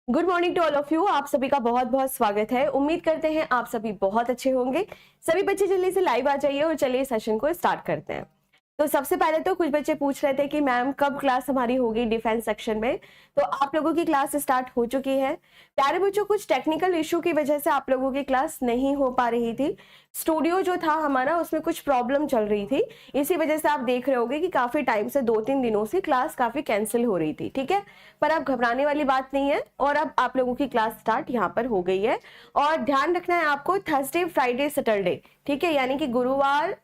Good morning to all of you. आप सभी का बहुत बहुत स्वागत है। उम्मीद करते हैं आप सभी बहुत अच्छे होंगे। सभी बच्चे जल्दी से लाइव आ जाइए और चलिए सेशन को स्टार्ट करते हैं। तो सबसे पहले तो कुछ बच्चे पूछ रहे थे कि मैम कब क्लास हमारी होगी डिफेंस सेक्शन में। तो आप लोगों की क्लास स्टार्ट हो चुकी है। प्यारे बच्चों, कुछ टेक्निकल इशू की वजह से आप लोगों की क्लास नहीं हो पा रही थी। स्टूडियो जो था हमारा उसमें कुछ प्रॉब्लम चल रही थी, इसी वजह से आप देख रहे होगे कि काफी टाइम से 2-3 दिनों से क्लास काफी कैंसिल हो रही थी। ठीक है, पर अब घबराने वाली बात नहीं है और अब आप लोगों की क्लास स्टार्ट यहाँ पर हो गई है। और ध्यान रखना है आपको, थर्सडे फ्राइडे सैटरडे, ठीक है, यानी कि गुरुवार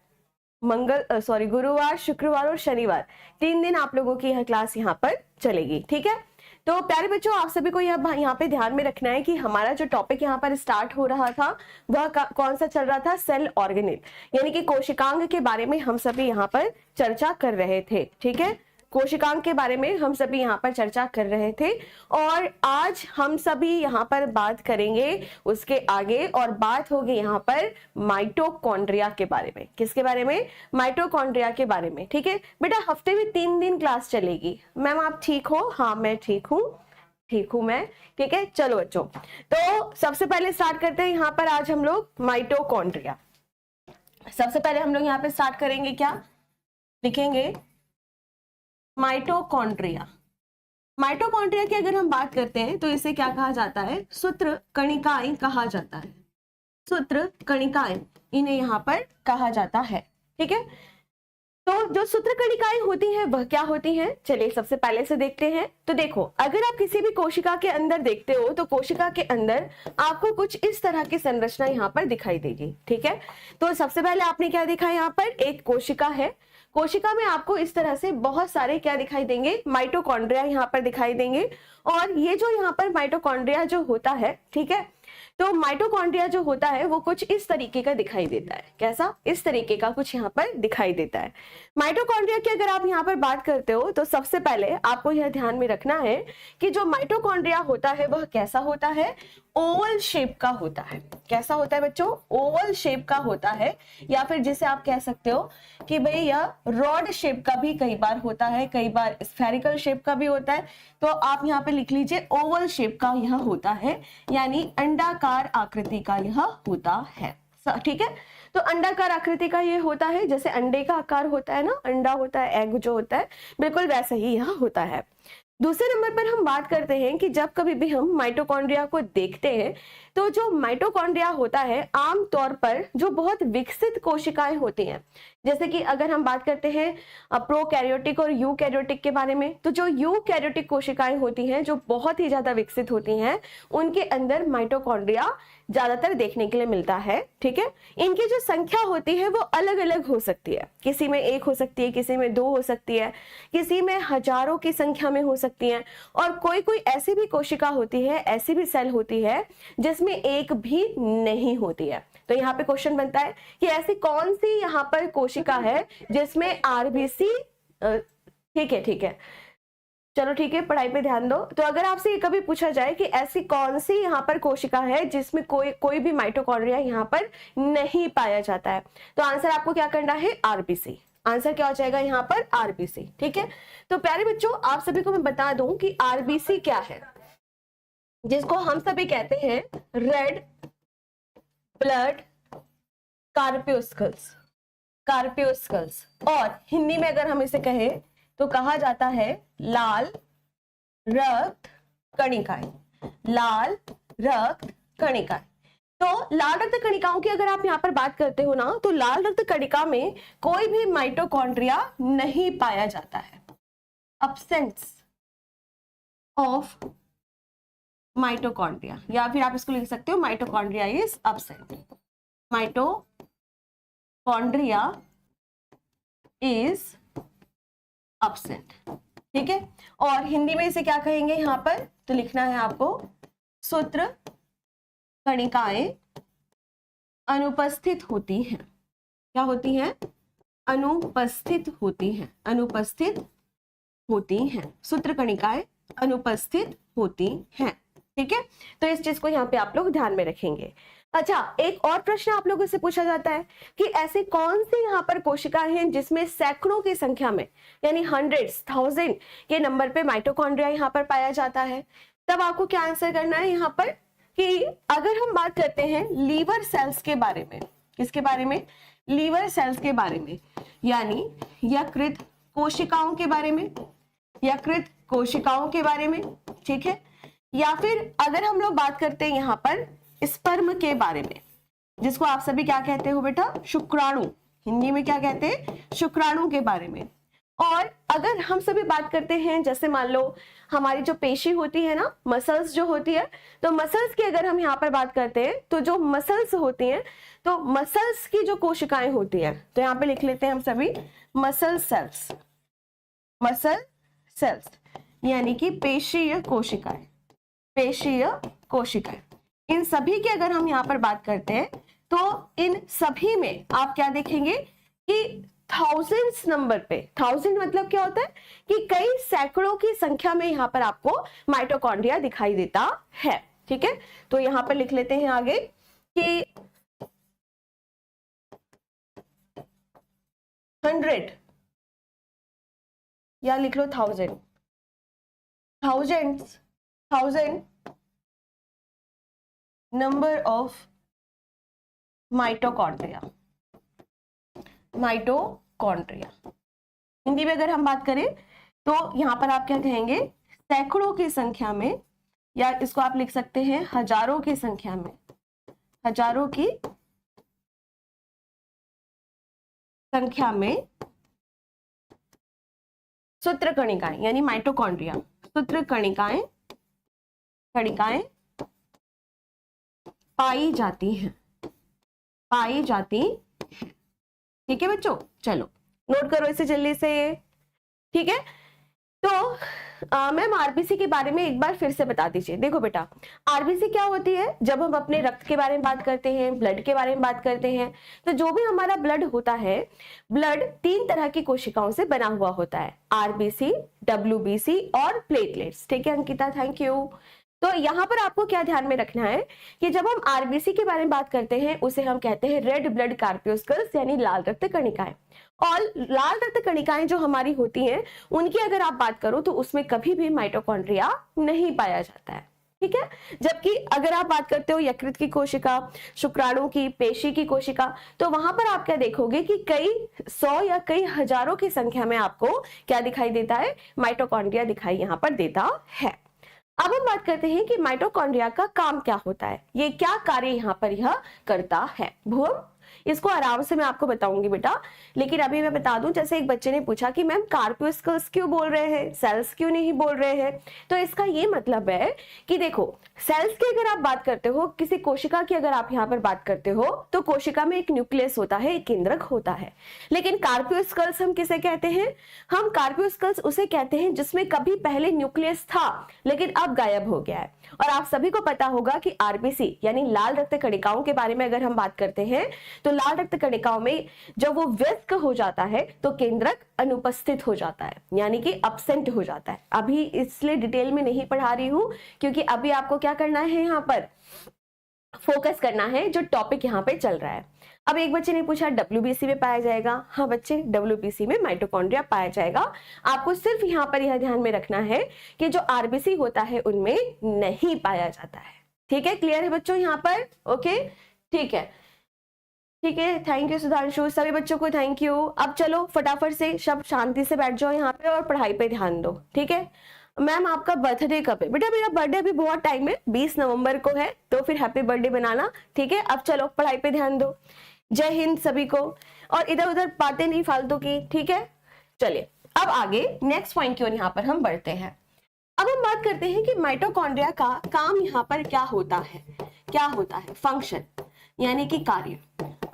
गुरुवार शुक्रवार और शनिवार 3 दिन आप लोगों की यह क्लास यहाँ पर चलेगी। ठीक है, तो प्यारे बच्चों आप सभी को यहाँ पे ध्यान में रखना है कि हमारा जो टॉपिक यहाँ पर स्टार्ट हो रहा था वह कौन सा चल रहा था, सेल ऑर्गेनेल, यानी कि कोशिकांग के बारे में हम सभी यहाँ पर चर्चा कर रहे थे। ठीक है, कोशिकांग के बारे में हम सभी यहाँ पर चर्चा कर रहे थे और आज हम सभी यहाँ पर बात करेंगे उसके आगे, और बात होगी यहाँ पर माइटोकॉन्ड्रिया के बारे में। किसके बारे में? माइटोकॉन्ड्रिया के बारे में। ठीक है बेटा, हफ्ते में 3 दिन क्लास चलेगी। मैम आप ठीक हो? हाँ मैं ठीक हूँ, ठीक हूं मैं। ठीक है, चलो बच्चों, तो सबसे पहले स्टार्ट करते हैं यहाँ पर आज हम लोग माइटोकॉन्ड्रिया। सबसे पहले हम लोग यहाँ पे स्टार्ट करेंगे, क्या लिखेंगे? माइटोकॉन्ड्रिया। माइटोकॉन्ड्रिया की अगर हम बात करते हैं तो इसे क्या कहा जाता है? सूत्र कणिकाएं कहा जाता है। सूत्र कणिकाएं इन्हें यहाँ पर कहा जाता है। ठीक है, तो जो सूत्र कणिकाएं होती हैं वह क्या होती हैं, चलिए सबसे पहले से देखते हैं। तो देखो, अगर आप किसी भी कोशिका के अंदर देखते हो तो कोशिका के अंदर आपको कुछ इस तरह की संरचना यहाँ पर दिखाई देगी। ठीक है, तो सबसे पहले आपने क्या देखा? यहाँ पर एक कोशिका है। कोशिका में आपको इस तरह से बहुत सारे क्या दिखाई देंगे? माइटोकॉन्ड्रिया यहाँ पर दिखाई देंगे। और ये जो यहाँ पर माइटोकॉन्ड्रिया जो होता है, ठीक है, तो माइटोकॉन्ड्रिया जो होता है वो कुछ इस तरीके का दिखाई देता है। कैसा? इस तरीके का कुछ यहाँ पर दिखाई देता है। माइटोकॉन्ड्रिया की अगर आप यहाँ पर बात करते हो तो सबसे पहले आपको यह ध्यान में रखना है कि जो माइटोकॉन्ड्रिया होता है वह कैसा होता है? ओवल शेप का होता है। कैसा होता है बच्चों? ओवल शेप का होता है, या फिर जिसे आप कह सकते हो कि भाई यह रॉड शेप का भी कई बार होता है, कई बार स्फेरिकल शेप का भी होता है। तो आप यहाँ पे लिख लीजिए ओवल शेप का यह होता है, यानी अंडाकार आकृति का यह होता है। ठीक है, तो अंडाकार आकृति का ये होता है, जैसे अंडे का आकार होता है ना, अंडा होता है, एग जो होता है, बिल्कुल वैसा ही यह होता है। दूसरे नंबर पर हम बात करते हैं कि जब कभी भी हम माइटोकॉन्ड्रिया को देखते हैं तो जो माइटोकॉन्ड्रिया होता है आमतौर पर जो बहुत विकसित कोशिकाएं होती हैं, जैसे कि अगर हम बात करते हैं प्रोकैरियोटिक और यूकैरियोटिक के बारे में, तो जो यूकैरियोटिक कोशिकाएं होती हैं जो बहुत ही ज्यादा विकसित होती हैं उनके अंदर माइटोकॉन्ड्रिया ज्यादातर देखने के लिए मिलता है। ठीक है, इनकी जो संख्या होती है वो अलग अलग हो सकती है, किसी में 1 हो सकती है, किसी में 2 हो सकती है, किसी में हजारों की संख्या में हो सकती है, और कोई कोई ऐसी भी कोशिका होती है, ऐसी भी सेल होती है जिसमें एक भी नहीं होती है। तो यहाँ पे क्वेश्चन बनता है कि ऐसी कौन सी यहाँ पर कोशिका है जिसमें आरबीसी, ठीक है, चलो ठीक है, पढ़ाई पे ध्यान दो। तो अगर आपसे ये कभी पूछा जाए कि ऐसी कौन सी यहाँ पर कोशिका है जिसमें कोई भी माइटोकॉन्ड्रिया यहाँ पर नहीं पाया जाता है, तो आंसर आपको क्या करना है? आरबीसी। आंसर क्या हो जाएगा यहाँ पर? आरबीसी। ठीक है, तो प्यारे बच्चों आप सभी को मैं बता दूं कि आरबीसी क्या है, जिसको हम सभी कहते हैं रेड ब्लड कार्प्यूस्कल्स। कार्प्यूस्कल्स, और हिंदी में अगर हम इसे कहें तो कहा जाता है लाल रक्त कणिकाएं। लाल रक्त कणिकाएं। तो लाल रक्त कणिकाओं की अगर आप यहाँ पर बात करते हो ना, तो लाल रक्त कणिका में कोई भी माइटोकॉन्ड्रिया नहीं पाया जाता है। अब्सेंस ऑफ माइटोकॉन्ड्रिया, या फिर आप इसको लिख सकते हो mitochondria is absent. Mitochondria is absent. ठीक है, और हिंदी में इसे क्या कहेंगे यहाँ पर? तो लिखना है आपको सूत्र कणिकाएं अनुपस्थित होती हैं। क्या होती हैं? अनुपस्थित होती हैं। अनुपस्थित होती हैं, सूत्र कणिकाएं अनुपस्थित होती हैं। ठीक है, तो इस चीज को यहाँ पे आप लोग ध्यान में रखेंगे। अच्छा, एक और प्रश्न आप लोगों से पूछा जाता है कि ऐसी कौन सी यहाँ पर कोशिकाएं हैं जिसमें सैकड़ों की संख्या में, यानी हंड्रेड्स, 1000 के नंबर पे माइटोकॉन्ड्रिया यहाँ पर पाया जाता है। तब आपको क्या आंसर करना है यहाँ पर कि अगर हम बात करते हैं लीवर सेल्स के बारे में, किसके बारे में, लीवर सेल्स के बारे में, यानी यकृत कोशिकाओं के बारे में, यकृत कोशिकाओं के बारे में, ठीक है। या फिर अगर हम लोग बात करते हैं यहाँ पर स्पर्म के बारे में, जिसको आप सभी क्या कहते हो बेटा, शुक्राणु, हिंदी में क्या कहते हैं, शुक्राणु के बारे में। और अगर हम सभी बात करते हैं, जैसे मान लो हमारी जो पेशी होती है ना, मसल्स जो होती है, तो मसल्स की अगर हम यहाँ पर बात करते हैं तो जो मसल्स होती हैं, तो मसल्स की जो कोशिकाएं होती हैं, तो यहाँ पे लिख लेते हैं हम सभी मसल सेल्स, मसल सेल्स यानी कि पेशीय कोशिकाएं, पेशीय कोशिकाएं। इन सभी की अगर हम यहाँ पर बात करते हैं तो इन सभी में आप क्या देखेंगे कि थाउजेंड्स नंबर पे, थाउजेंड मतलब क्या होता है कि कई सैकड़ों की संख्या में यहाँ पर आपको माइटोकॉन्ड्रिया दिखाई देता है, ठीक है। तो यहाँ पर लिख लेते हैं आगे कि 100 या लिख लो 1000, thousand number of mitochondria, mitochondria. Hindi में अगर हम बात करें तो यहां पर आप क्या कहेंगे, सैकड़ों की संख्या में, या इसको आप लिख सकते हैं हजारों की संख्या में, हजारों की संख्या में सूत्रकणिकाएं यानी माइटोकॉन्ड्रिया, सूत्रकणिकाएं, कणिकाएं पाई जाती हैं, पाई जाती, ठीक है बच्चों। चलो नोट करो इसे जल्दी से, ठीक है। तो मैम आरबीसी के बारे में एक बार फिर से बता दीजिए। देखो बेटा, आरबीसी क्या होती है, जब हम अपने रक्त के बारे में बात करते हैं, ब्लड के बारे में बात करते हैं, तो जो भी हमारा ब्लड होता है, ब्लड 3 तरह की कोशिकाओं से बना हुआ होता है, आरबीसी, डब्ल्यूबीसी और प्लेटलेट्स, ठीक है अंकिता, थैंक यू। तो यहाँ पर आपको क्या ध्यान में रखना है कि जब हम आरबीसी के बारे में बात करते हैं, उसे हम कहते हैं रेड ब्लड कार्पियोस्कल्स यानी लाल रक्त कणिकाएं। और लाल रक्त कणिकाएं जो हमारी होती हैं, उनकी अगर आप बात करो तो उसमें कभी भी माइटोकॉन्ड्रिया नहीं पाया जाता है, ठीक है। जबकि अगर आप बात करते हो यकृत की कोशिका, शुक्राणु की, पेशी की कोशिका, तो वहां पर आप क्या देखोगे कि कई 100 या कई हजारों की संख्या में आपको क्या दिखाई देता है, माइटोकॉन्ड्रिया दिखाई यहाँ पर देता है। अब हम बात करते हैं कि माइटोकॉन्ड्रिया का काम क्या होता है, ये क्या कार्य यहाँ पर यह करता है। भुवन, इसको आराम से मैं आपको बताऊंगी बेटा, लेकिन अभी मैं बता दूं, जैसे एक बच्चे ने पूछा कि मैम कार्पियोस्कल्स क्यों बोल रहे हैं, सेल्स क्यों नहीं बोल रहे हैं, तो इसका ये मतलब है कि देखो, सेल्स की अगर आप बात करते हो, किसी कोशिका की अगर आप यहाँ पर बात करते हो, तो कोशिका में एक न्यूक्लियस होता है, एक केंद्रक होता है। लेकिन कार्पियोस्कल्स हम किसे कहते हैं, हम कार्पियोस्कल्स उसे कहते हैं जिसमें कभी पहले न्यूक्लियस था लेकिन अब गायब हो गया है। और आप सभी को पता होगा कि आरबीसी यानी लाल रक्त कणिकाओं के बारे में अगर हम बात करते हैं, तो लाल रक्त कणिकाओं में जब वो व्यस्क हो जाता है तो केंद्रक अनुपस्थित हो जाता है, यानी कि अब्सेंट हो जाता है। अभी इसलिए डिटेल में नहीं पढ़ा रही हूं, क्योंकि अभी आपको क्या करना है, यहाँ पर फोकस करना है जो टॉपिक यहाँ पे चल रहा है। अब एक बच्चे ने पूछा डब्ल्यूबीसी में पाया जाएगा, हाँ बच्चे डब्ल्यूबीसी में माइटोकॉन्ड्रिया पाया जाएगा। आपको सिर्फ यहाँ पर यह ध्यान में रखना है कि जो आरबीसी होता है उनमें नहीं पाया जाता है, ठीक है। क्लियर है बच्चों यहाँ पर, ओके ठीक है, ठीक है, थैंक यू सुधांशु, सभी बच्चों को थैंक यू। अब चलो फटाफट से सब शांति से बैठ जाओ यहाँ पे और पढ़ाई पे ध्यान दो, ठीक है। मैम आपका बर्थडे कब है, बेटा मेरा बर्थडे अभी बहुत टाइम है, 20 नवंबर को है, तो फिर हैप्पी बर्थडे बनाना, ठीक है। अब चलो पढ़ाई पे ध्यान दो, जय हिंद सभी को, और इधर उधर बातें नहीं फालतू की, ठीक है। चलिए अब आगे नेक्स्ट पॉइंट की ओर यहाँ पर हम बढ़ते हैं। अब हम बात करते हैं कि माइटोकॉन्ड्रिया का काम यहाँ पर क्या होता है, क्या होता है, फंक्शन यानी कि कार्य।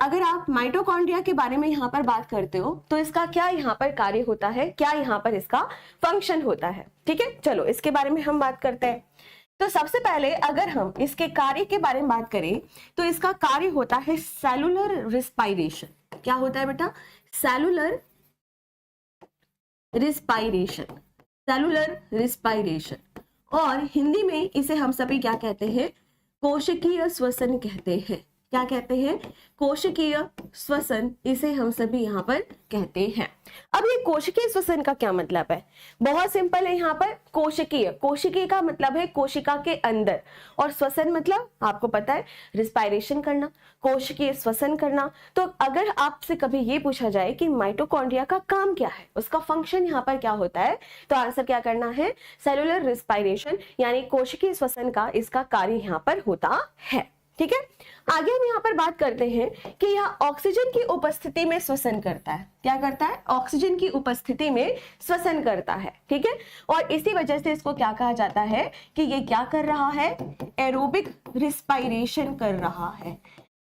अगर आप माइटोकॉन्ड्रिया के बारे में यहाँ पर बात करते हो तो इसका क्या यहाँ पर कार्य होता है, क्या यहाँ पर इसका फंक्शन होता है, ठीक है। चलो इसके बारे में हम बात करते हैं। तो सबसे पहले अगर हम इसके कार्य के बारे में बात करें तो इसका कार्य होता है सेलुलर रिस्पायरेशन। क्या होता है बेटा, सेलुलर रिस्पायरेशन, सेलुलर रिस्पायरेशन, और हिंदी में इसे हम सभी क्या कहते हैं, कोशिकीय श्वसन कहते हैं, क्या कहते हैं? कोशिकीय श्वसन, इसे हम सभी यहाँ पर कहते हैं। अब ये कोशिकीय श्वसन का क्या मतलब है? बहुत सिंपल है। यहाँ पर कोशिकीय, कोशिकीय का मतलब है कोशिका के अंदर, और श्वसन मतलब आपको पता है रिस्पायरेशन करना, कोशिकीय श्वसन करना। तो अगर आपसे कभी ये पूछा जाए कि माइटोकॉन्ड्रिया का काम क्या है, उसका फंक्शन यहाँ पर क्या होता है, तो आंसर क्या करना है? सेलुलर रिस्पायरेशन, यानी कोशिकीय श्वसन का इसका कार्य यहाँ पर होता है। ठीक है, आगे हम यहाँ पर बात करते हैं कि यह ऑक्सीजन की उपस्थिति में श्वसन करता है। क्या करता है? ऑक्सीजन की उपस्थिति में श्वसन करता है। ठीक है, और इसी वजह से इसको क्या कहा जाता है कि ये क्या कर रहा है? एरोबिक रिस्पायरेशन कर रहा है,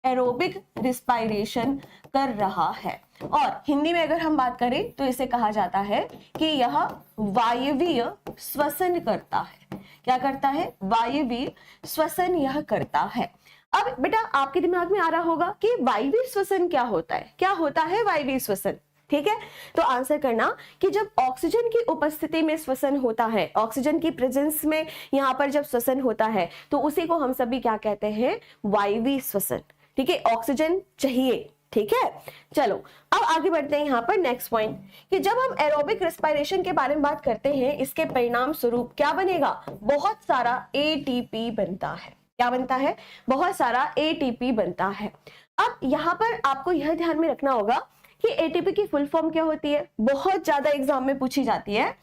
एरोबिक रिस्पायरेशन कर रहा है। और हिंदी में अगर हम बात करें तो इसे कहा जाता है कि यह वायवीय श्वसन करता है। क्या करता है? वायवीय श्वसन यह करता है। अब बेटा आपके दिमाग में आ रहा होगा कि वायवीय श्वसन क्या होता है? क्या होता है वायवीय श्वसन? ठीक है, तो आंसर करना कि जब ऑक्सीजन की उपस्थिति में श्वसन होता है, ऑक्सीजन की प्रेजेंस में यहाँ पर जब श्वसन होता है, तो उसी को हम सभी क्या कहते हैं? वायवीय श्वसन। ठीक है, ऑक्सीजन चाहिए। ठीक है, चलो अब आगे बढ़ते हैं यहाँ पर नेक्स्ट पॉइंट कि जब हम एरोबिक रेस्पिरेशन के बारे में बात करते हैं, इसके परिणाम स्वरूप क्या बनेगा? बहुत सारा एटीपी बनता है। क्या बनता है? बहुत सारा एटीपी बनता है। अब यहाँ पर आपको यह ध्यान में रखना होगा कि एटीपी की फुल फॉर्म क्या होती है? बहुत ज्यादा एग्जाम में पूछी जाती है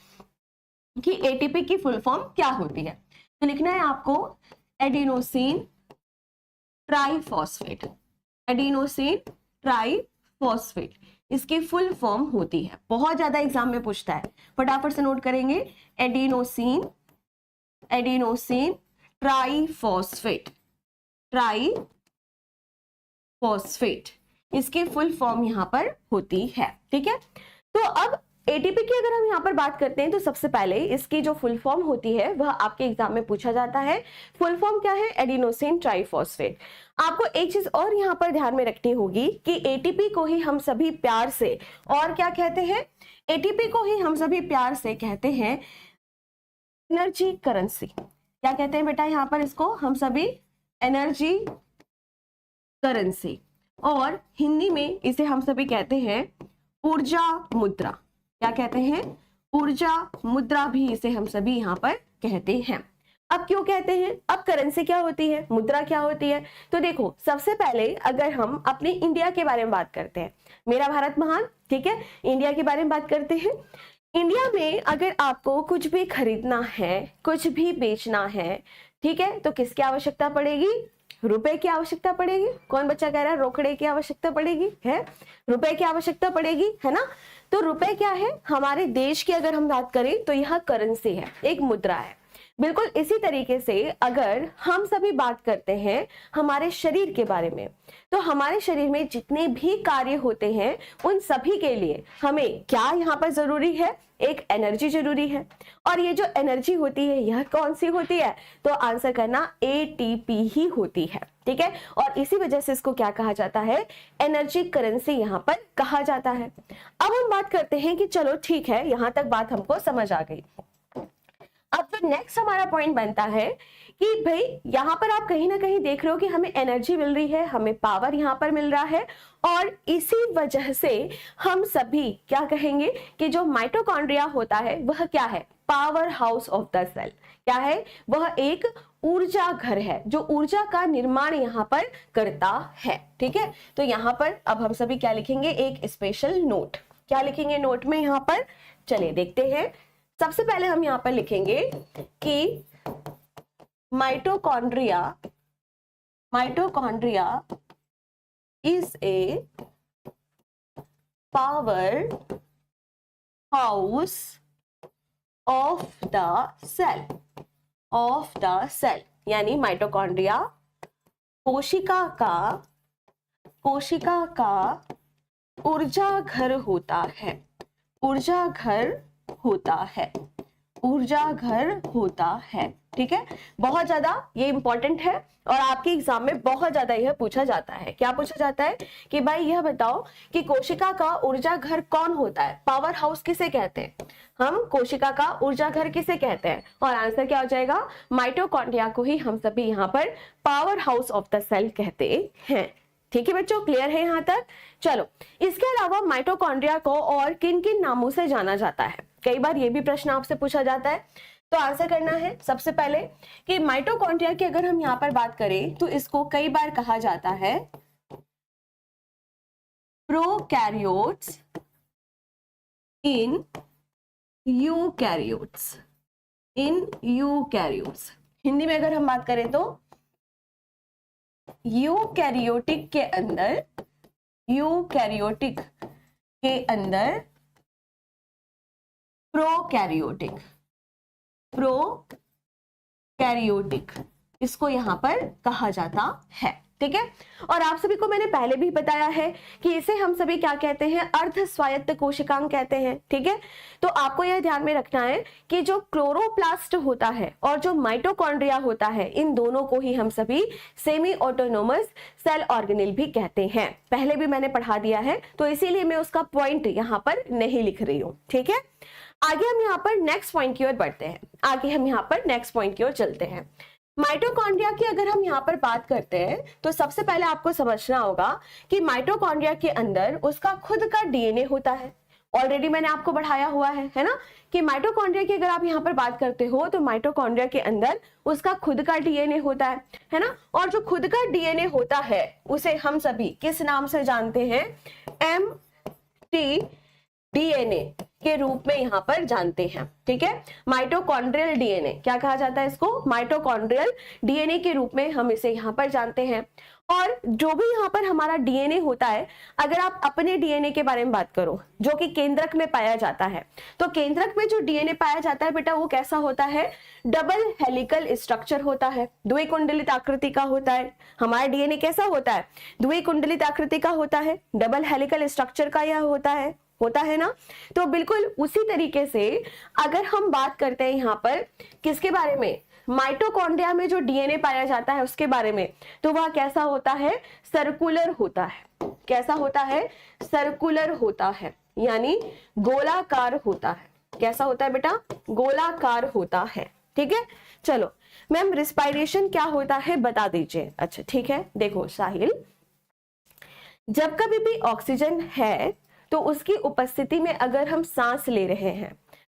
कि एटीपी की फुल फॉर्म क्या होती है। तो लिखना है आपको एडिनोसिन ट्राइफॉस्फेट, एडिनोसिन ट्राइफॉस्फेट इसकी फुल फॉर्म होती है। बहुत ज्यादा एग्जाम में पूछता है, फटाफट से नोट करेंगे। एडिनोसिन, एडिनोसिन ट्राइफॉस्फेट, ट्राइफॉस्फेट इसकी फुल फॉर्म यहां पर होती है। ठीक है, तो अब एटीपी की अगर हम यहाँ पर बात करते हैं तो सबसे पहले इसकी जो फुल फॉर्म होती है वह आपके एग्जाम में पूछा जाता है। फुल फॉर्म क्या है? Adenosine triphosphate. आपको एक चीज और यहाँ पर ध्यान में रखनी होगी कि एटीपी को ही हम सभी प्यार से और क्या कहते हैं? एटीपी को ही हम सभी प्यार से कहते हैं एनर्जी करेंसी। क्या कहते हैं बेटा यहाँ पर? इसको हम सभी एनर्जी करेंसी, और हिंदी में इसे हम सभी कहते हैं ऊर्जा मुद्रा। क्या कहते हैं? ऊर्जा मुद्रा भी इसे हम सभी यहाँ पर कहते हैं। अब क्यों कहते हैं? अब करेंसी क्या होती है, मुद्रा क्या होती है? तो देखो, सबसे पहले अगर हम अपने इंडिया के बारे में बात करते हैं, मेरा भारत महान, ठीक है, इंडिया के बारे में बात करते हैं। इंडिया में अगर आपको कुछ भी खरीदना है, कुछ भी बेचना है, ठीक है, तो किसकी आवश्यकता पड़ेगी? रुपए की आवश्यकता पड़ेगी। कौन बच्चा कह रहा है रोकड़े की आवश्यकता पड़ेगी? है, रुपए की आवश्यकता पड़ेगी, है ना। तो रुपए क्या है? हमारे देश की अगर हम बात करें तो यह करेंसी है, एक मुद्रा है। बिल्कुल इसी तरीके से अगर हम सभी बात करते हैं हमारे शरीर के बारे में, तो हमारे शरीर में जितने भी कार्य होते हैं उन सभी के लिए हमें क्या यहाँ पर जरूरी है? एक एनर्जी जरूरी है। और ये जो एनर्जी होती है यह कौन सी होती है? तो आंसर करना एटीपी ही होती है। ठीक है, और इसी वजह से इसको क्या कहा जाता है? एनर्जी करेंसी यहाँ पर कहा जाता है। अब हम बात करते हैं कि चलो ठीक है, यहां तक बात हमको समझ आ गई। अब फिर नेक्स्ट हमारा पॉइंट बनता है कि भाई यहाँ पर आप कहीं ना कहीं देख रहे हो कि हमें एनर्जी मिल रही है, हमें पावर यहाँ पर मिल रहा है, और इसी वजह से हम सभी क्या कहेंगे कि जो माइटोकॉन्ड्रिया होता है वह क्या है? Power house of the cell. क्या है? वह एक ऊर्जा घर है जो ऊर्जा का निर्माण यहाँ पर करता है। ठीक है, तो यहाँ पर अब हम सभी क्या लिखेंगे? एक स्पेशल नोट। क्या लिखेंगे नोट में यहाँ पर? चलिए देखते हैं। सबसे पहले हम यहाँ पर लिखेंगे कि mitochondria is a power house of the cell, यानी माइटोकॉन्ड्रिया कोशिका का ऊर्जा घर होता है, ऊर्जा घर होता है। ऊर्जा घर होता है। ठीक है, बहुत ज्यादा ये इंपॉर्टेंट है और आपके एग्जाम में बहुत ज्यादा यह पूछा जाता है। क्या पूछा जाता है कि भाई यह बताओ कि कोशिका का ऊर्जा घर कौन होता है, पावर हाउस किसे कहते हैं, हम कोशिका का ऊर्जा घर किसे कहते हैं, और आंसर क्या हो जाएगा, माइटोकॉन्ड्रिया को ही हम सभी यहाँ पर power house of the cell कहते हैं। ठीक है बच्चों, क्लियर है यहाँ तक। चलो, इसके अलावा माइटोकॉन्ड्रिया को और किन किन नामों से जाना जाता है, कई बार ये भी प्रश्न आपसे पूछा जाता है। तो आंसर करना है सबसे पहले कि माइटोकॉन्ड्रिया की अगर हम यहाँ पर बात करें तो इसको कई बार कहा जाता है prokaryotes in eukaryotes, in eukaryotes. Hindi में अगर हम बात करें तो यूकैरियोटिक के अंदर, यूकैरियोटिक के अंदर प्रोकैरियोटिक, प्रोकैरियोटिक इसको यहां पर कहा जाता है। ठीक है, और आप सभी को मैंने पहले भी बताया है कि इसे हम सभी क्या कहते हैं, अर्ध स्वायत्त कोशिकांग कहते हैं। ठीक है, तो आपको यह ध्यान में रखना है कि जो क्लोरोप्लास्ट होता है और जो माइटोकॉन्ड्रिया होता है, इन दोनों को ही हम सभी सेमी ऑटोनोमस सेल ऑर्गेनेल भी कहते हैं। पहले भी मैंने पढ़ा दिया है, तो इसीलिए मैं उसका पॉइंट यहां पर नहीं लिख रही हूं। ठीक है, आगे हम यहाँ पर नेक्स्ट पॉइंट की ओर बढ़ते हैं, आगे हम यहाँ पर नेक्स्ट पॉइंट की ओर चलते हैं। माइटोकॉन्ड्रिया की अगर हम यहाँ पर बात करते हैं तो सबसे पहले आपको समझना होगा कि माइटोकॉन्ड्रिया के अंदर उसका खुद का डीएनए होता है। ऑलरेडी मैंने आपको बढ़ाया हुआ है ना, कि माइटोकॉन्ड्रिया की अगर आप यहाँ पर बात करते हो तो माइटोकॉन्ड्रिया के अंदर उसका खुद का डीएनए होता है ना, और जो खुद का डीएनए होता है उसे हम सभी किस नाम से जानते हैं, mtDNA के रूप में यहां पर जानते हैं। ठीक है, माइटोकॉन्ड्रियल डीएनए क्या कहा जाता है इसको, माइटोकॉन्ड्रियल डीएनए के रूप में हम इसे यहां पर जानते हैं। और जो भी यहाँ पर हमारा डीएनए होता है, अगर आप अपने डीएनए के बारे में बात करो जो कि केंद्रक में पाया जाता है, तो केंद्रक में जो डीएनए पाया जाता है बेटा वो कैसा होता है, डबल हेलिकल स्ट्रक्चर होता है, द्विकुंडलित आकृति का होता है। हमारा डीएनए कैसा होता है, द्विकुंडलित आकृति का होता है, डबल हेलिकल स्ट्रक्चर का यह होता है ना। तो बिल्कुल उसी तरीके से अगर हम बात करते हैं यहाँ पर किसके बारे में, माइटोकॉन्ड्रिया में जो डीएनए पाया जाता है उसके बारे में, तो वह कैसा होता है, सर्कुलर होता है। कैसा होता है, सर्कुलर होता है, यानी गोलाकार होता है। कैसा होता है बेटा, गोलाकार होता है। ठीक है, चलो मैम रिस्पायरेशन क्या होता है बता दीजिए। अच्छा ठीक है, देखो साहिल, जब कभी भी ऑक्सीजन है तो उसकी उपस्थिति में अगर हम सांस ले रहे हैं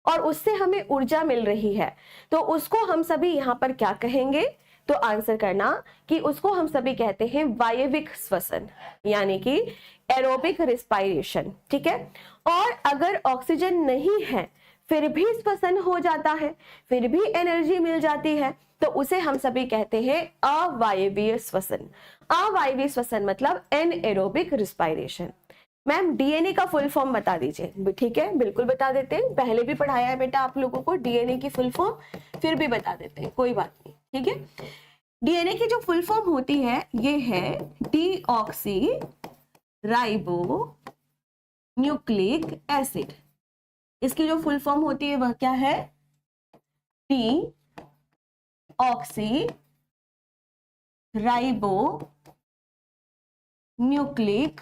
और उससे हमें ऊर्जा मिल रही है तो उसको हम सभी यहाँ पर क्या कहेंगे, तो आंसर करना कि उसको हम सभी कहते हैं वायविक श्वसन, यानी कि एरोबिक रिस्पायरेशन। ठीक है, और अगर ऑक्सीजन नहीं है फिर भी श्वसन हो जाता है, फिर भी एनर्जी मिल जाती है, तो उसे हम सभी कहते हैं अवायवीय श्वसन। अवायवीय श्वसन मतलब एनएरोबिक रिस्पायरेशन। मैम डीएनए का फुल फॉर्म बता दीजिए। ठीक है, बिल्कुल बता देते हैं, पहले भी पढ़ाया है बेटा आप लोगों को डीएनए की फुल फॉर्म, फिर भी बता देते हैं, कोई बात नहीं। ठीक है, डीएनए की जो फुल फॉर्म होती है ये है डीऑक्सी राइबो न्यूक्लिक एसिड। इसकी जो फुल फॉर्म होती है वह क्या है, डीऑक्सी राइबो न्यूक्लिक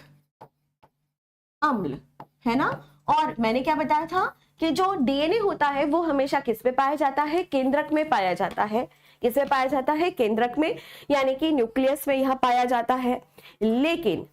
अम्ल, है ना। और मैंने क्या बताया था कि जो डीएनए होता है वो हमेशा किस में पाया जाता है, केंद्रक में पाया जाता है। किसमें पाया जाता है, केंद्रक में, यानी कि न्यूक्लियस में यह पाया जाता है। लेकिन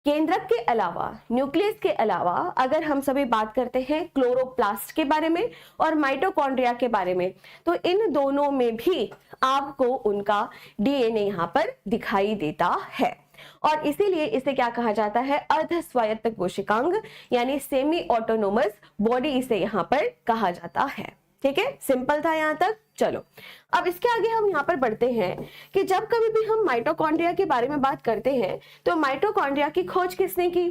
केंद्रक के अलावा, न्यूक्लियस के अलावा अगर हम सभी बात करते हैं क्लोरोप्लास्ट के बारे में और माइटोकॉन्ड्रिया के बारे में, तो इन दोनों में भी आपको उनका डीएनए यहाँ पर दिखाई देता है। और इसीलिए इसे क्या कहा जाता है, अर्ध स्वायत्त कोशिकांग, यानी सेमी ऑटोनोमस बॉडी इसे यहाँ पर कहा जाता है। ठीक है, सिंपल था यहाँ तक। चलो अब इसके आगे हम यहाँ पर बढ़ते हैं कि जब कभी भी हम माइटोकॉन्ड्रिया के बारे में बात करते हैं तो माइटोकॉन्ड्रिया की खोज किसने की,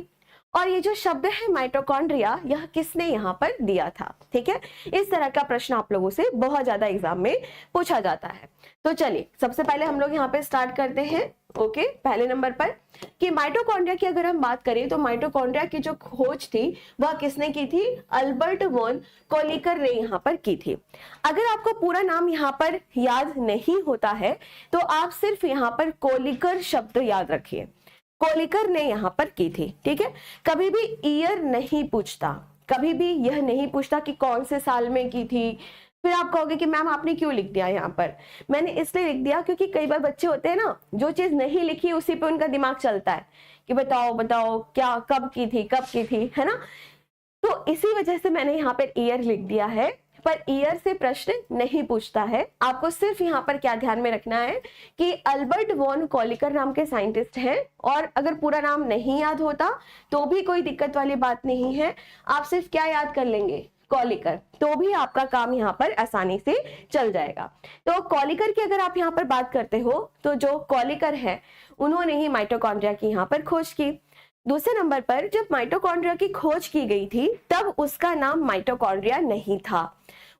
और ये जो शब्द है माइटोकॉन्ड्रिया, यह किसने यहाँ पर दिया था? ठीक है, इस तरह का प्रश्न आप लोगों से बहुत ज्यादा एग्जाम में पूछा जाता है। तो चलिए सबसे पहले हम लोग यहाँ पे स्टार्ट करते हैं। ओके, पहले नंबर पर कि माइटोकॉन्ड्रिया की अगर हम बात करें तो माइटोकॉन्ड्रिया की जो खोज थी वह किसने की थी? अल्बर्ट वॉन कोलिकर ने यहाँ पर की थी। अगर आपको पूरा नाम यहाँ पर याद नहीं होता है तो आप सिर्फ यहाँ पर कोलिकर शब्द याद रखिए, कोलिकर ने यहाँ पर की थी। ठीक है, कभी भी ईयर नहीं पूछता, कभी भी यह नहीं पूछता कि कौन से साल में की थी। फिर आप कहोगे कि मैम आपने क्यों लिख दिया यहाँ पर? मैंने इसलिए लिख दिया क्योंकि कई बार बच्चे होते हैं ना, जो चीज नहीं लिखी उसी पे उनका दिमाग चलता है कि बताओ बताओ क्या, कब की थी, कब की थी, है ना। तो इसी वजह से मैंने यहाँ पर ईयर लिख दिया है, पर ईयर से प्रश्न नहीं पूछता है। आपको सिर्फ यहाँ पर क्या ध्यान में रखना है कि अल्बर्ट वॉन कोलिकर नाम के साइंटिस्ट हैं, और अगर पूरा नाम नहीं याद होता तो भी कोई दिक्कत वाली बात नहीं है, आप सिर्फ क्या याद कर लेंगे? कोलिकर, तो भी आपका काम यहाँ पर आसानी से चल जाएगा। तो कोलिकर की अगर आप यहाँ पर बात करते हो तो जो कोलिकर है उन्होंने ही माइटोकॉन्ड्रिया की यहाँ पर खोज की। दूसरे नंबर पर जब माइटोकॉन्ड्रिया की खोज की गई थी तब उसका नाम माइटोकॉन्ड्रिया नहीं था।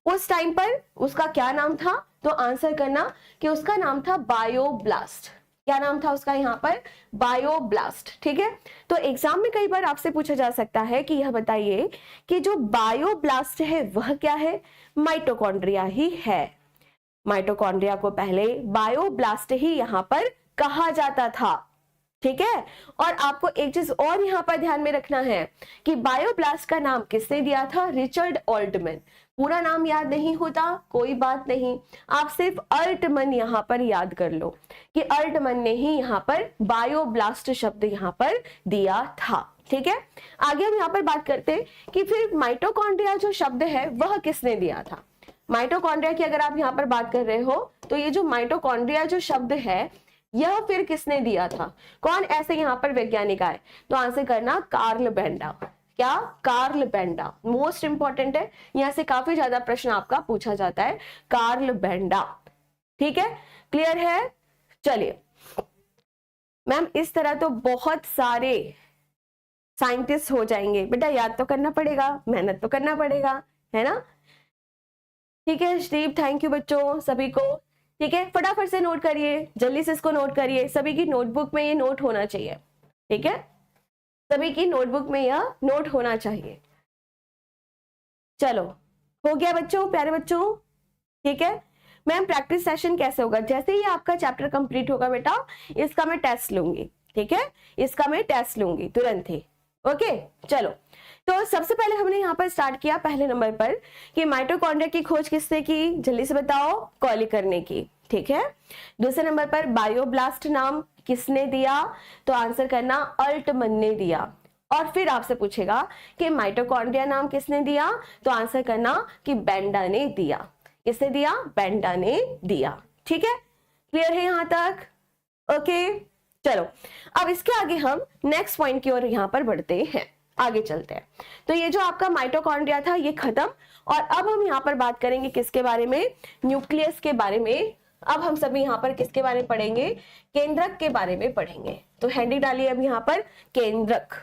उस टाइम पर उसका क्या नाम था? तो आंसर करना कि उसका नाम था बायोब्लास्ट। क्या नाम था उसका यहाँ पर? बायोब्लास्ट। ठीक है, तो एग्जाम में कई बार आपसे पूछा जा सकता है कि यह बताइए कि जो बायोब्लास्ट है वह क्या है? माइटोकॉन्ड्रिया ही है। माइटोकॉन्ड्रिया को पहले बायोब्लास्ट ही यहाँ पर कहा जाता था। ठीक है, और आपको एक चीज और यहाँ पर ध्यान में रखना है कि बायोब्लास्ट का नाम किसने दिया था? Richard Altman. पूरा नाम याद नहीं होता कोई बात नहीं, आप सिर्फ अल्टमैन यहाँ पर याद कर लो कि अल्टमैन ने ही यहाँ पर बायोब्लास्ट शब्द यहाँ पर दिया था। ठीक है, आगे हम यहाँ पर बात करते हैं कि फिर माइटोकॉन्ड्रिया जो शब्द है वह किसने दिया था? माइटोकॉन्ड्रिया की अगर आप यहाँ पर बात कर रहे हो तो ये जो माइटोकॉन्ड्रिया जो शब्द है यह फिर किसने दिया था? कौन ऐसे यहाँ पर वैज्ञानिक आए? तो आंसर करना कार्ल बेंडा। क्या? Carl Benda. मोस्ट इंपॉर्टेंट है, यहाँ से काफी ज्यादा प्रश्न आपका पूछा जाता है, कार्ल बेंडा। ठीक है, क्लियर है? चलिए मैम, इस तरह तो बहुत सारे साइंटिस्ट हो जाएंगे बेटा, याद तो करना पड़ेगा, मेहनत तो करना पड़ेगा, है ना। ठीक है श्रीप, थैंक यू बच्चों सभी को। ठीक है, फटाफट से नोट करिए, जल्दी से इसको नोट करिए, सभी की नोटबुक में ये नोट होना चाहिए। ठीक है, सभी की नोटबुक में यह नोट होना चाहिए। चलो, हो गया बच्चों, प्यारे बच्चों? ठीक है मैम, प्रैक्टिस सेशन कैसे होगा? जैसे ही आपका चैप्टर कंप्लीट होगा बेटा, इसका मैं टेस्ट लूंगी। ठीक है, इसका मैं टेस्ट लूंगी तुरंत ही। ओके, चलो, तो सबसे पहले हमने यहाँ पर स्टार्ट किया पहले नंबर पर कि माइटोकॉन्ड्रिया की खोज किसने की? जल्दी से बताओ, कोलिकर ने की। ठीक है, दूसरे नंबर पर बायोब्लास्ट नाम किसने दिया? तो आंसर करना अल्टमैन ने दिया। और फिर आपसे पूछेगा कि माइटोकॉन्ड्रिया नाम किसने दिया? तो आंसर करना कि बेंडा ने दिया। किसने दिया? बेंडा ने दिया। ठीक है, क्लियर है यहाँ तक? ओके, चलो अब इसके आगे हम नेक्स्ट पॉइंट की ओर यहाँ पर बढ़ते हैं, आगे चलते हैं। तो ये जो आपका माइटोकॉन्ड्रिया था ये खत्म, और अब हम यहाँ पर बात करेंगे किसके बारे में? न्यूक्लियस के बारे में। अब हम सभी यहाँ पर किसके बारे में पढ़ेंगे? केंद्रक के बारे में पढ़ेंगे। तो हेडिंग डालिए अब यहाँ पर केंद्रक।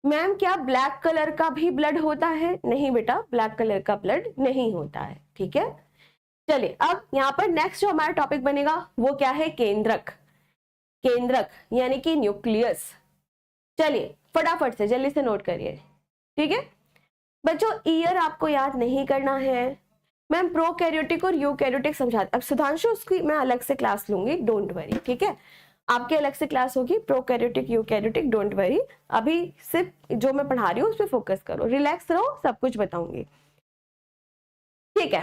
मैम क्या ब्लैक कलर का भी ब्लड होता है? नहीं बेटा, ब्लैक कलर का ब्लड नहीं होता है। ठीक है, चलिए अब यहाँ पर नेक्स्ट जो हमारा टॉपिक बनेगा वो क्या है? केंद्रक। केंद्रक यानी कि न्यूक्लियस। चलिए फटाफट से जल्दी से नोट करिए। ठीक है बच्चों, ईयर आपको याद नहीं करना है। मैम प्रोकैरियोटिक और यूकैरियोटिक समझा, अब सुधांशु उसकी मैं अलग से क्लास लूंगी, डोंट वरी। ठीक है, आपके अलग से क्लास होगी, प्रोकैरियोटिक यूकैरियोटिक, डोंट वरी। अभी सिर्फ जो मैं पढ़ा रही हूँ उस पर फोकस करो, रिलैक्स रहो, सब कुछ बताऊंगी। ठीक है,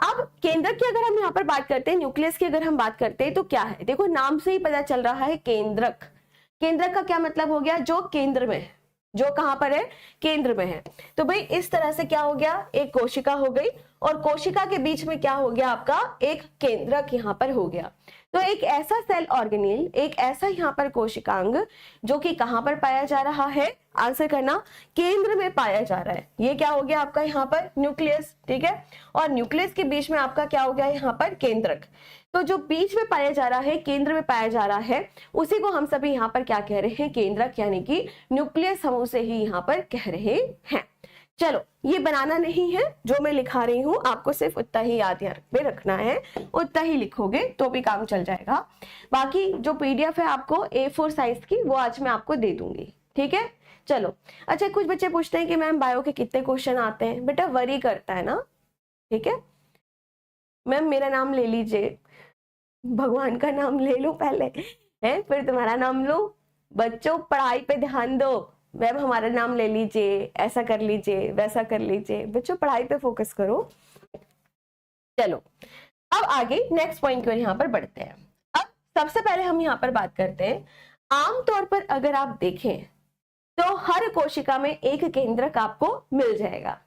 अब केंद्रक की अगर हम यहाँ पर बात करते हैं, न्यूक्लियस की अगर हम बात करते हैं तो क्या है? देखो नाम से ही पता चल रहा है केंद्रक। केंद्रक का क्या मतलब हो गया? जो केंद्र में है, जो कहां पर है? केंद्र में है। तो भाई इस तरह से क्या हो गया? एक कोशिका हो गई, और कोशिका के बीच में क्या हो गया? आपका एक केंद्रक यहाँ पर हो गया। तो एक ऐसा सेल ऑर्गेनेल, एक ऐसा यहाँ पर कोशिकांग जो कि कहाँ पर पाया जा रहा है, आंसर करना, केंद्र में पाया जा रहा है। ये क्या हो गया आपका यहाँ पर न्यूक्लियस, ठीक है, और न्यूक्लियस के बीच में आपका क्या हो गया यहाँ पर केंद्रक। तो जो बीच में पाया जा रहा है, केंद्र में पाया जा रहा है, उसी को हम सभी यहाँ पर क्या कह रहे हैं, केंद्रक, यानी कि न्यूक्लियस हम उसे ही यहाँ पर कह रहे हैं। चलो, ये बनाना नहीं है, जो मैं लिखा रही हूं आपको सिर्फ उतना ही याद में रखना है, उतना ही लिखोगे तो भी काम चल जाएगा। बाकी जो पीडीएफ है आपको A4 साइज की, वो आज मैं आपको दे दूंगी, ठीक है। चलो, अच्छा, कुछ बच्चे पूछते हैं कि मैम बायो के कितने क्वेश्चन आते हैं। बेटा वरी करता है ना, ठीक है। मैम मेरा नाम ले लीजिए, भगवान का नाम ले लो पहले, है, फिर तुम्हारा नाम लो। बच्चों पढ़ाई पे ध्यान दो, मैम हमारा नाम ले लीजिए, ऐसा कर लीजिए, वैसा कर लीजिए। बच्चों पढ़ाई पे फोकस करो। चलो, अब आगे नेक्स्ट पॉइंट की ओर यहाँ पर बढ़ते हैं। अब सबसे पहले हम यहाँ पर बात करते हैं, आमतौर पर अगर आप देखें तो हर कोशिका में एक केंद्रक आपको मिल जाएगा,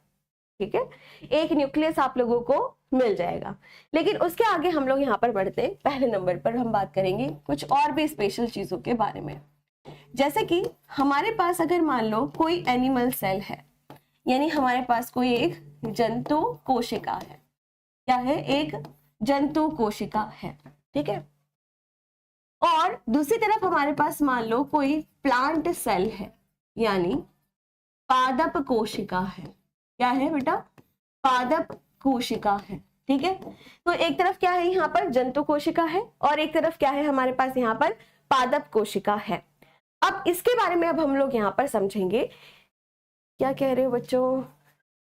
ठीक है, एक न्यूक्लियस आप लोगों को मिल जाएगा। लेकिन उसके आगे हम लोग यहाँ पर बढ़ते हैं, पहले नंबर पर हम बात करेंगे कुछ और भी स्पेशल चीजों के बारे में। जैसे कि हमारे पास अगर मान लो कोई एनिमल सेल है, यानी हमारे पास कोई एक जंतु कोशिका है, क्या है, एक जंतु कोशिका है, ठीक है। और दूसरी तरफ हमारे पास मान लो कोई प्लांट सेल है, यानी पादप कोशिका है। क्या है बेटा, पादप कोशिका है, ठीक है। तो एक तरफ क्या है यहाँ पर जंतु कोशिका है, और एक तरफ क्या है हमारे पास यहाँ पर पादप कोशिका है। अब इसके बारे में अब हम लोग यहाँ पर समझेंगे। क्या कह रहे हो बच्चों?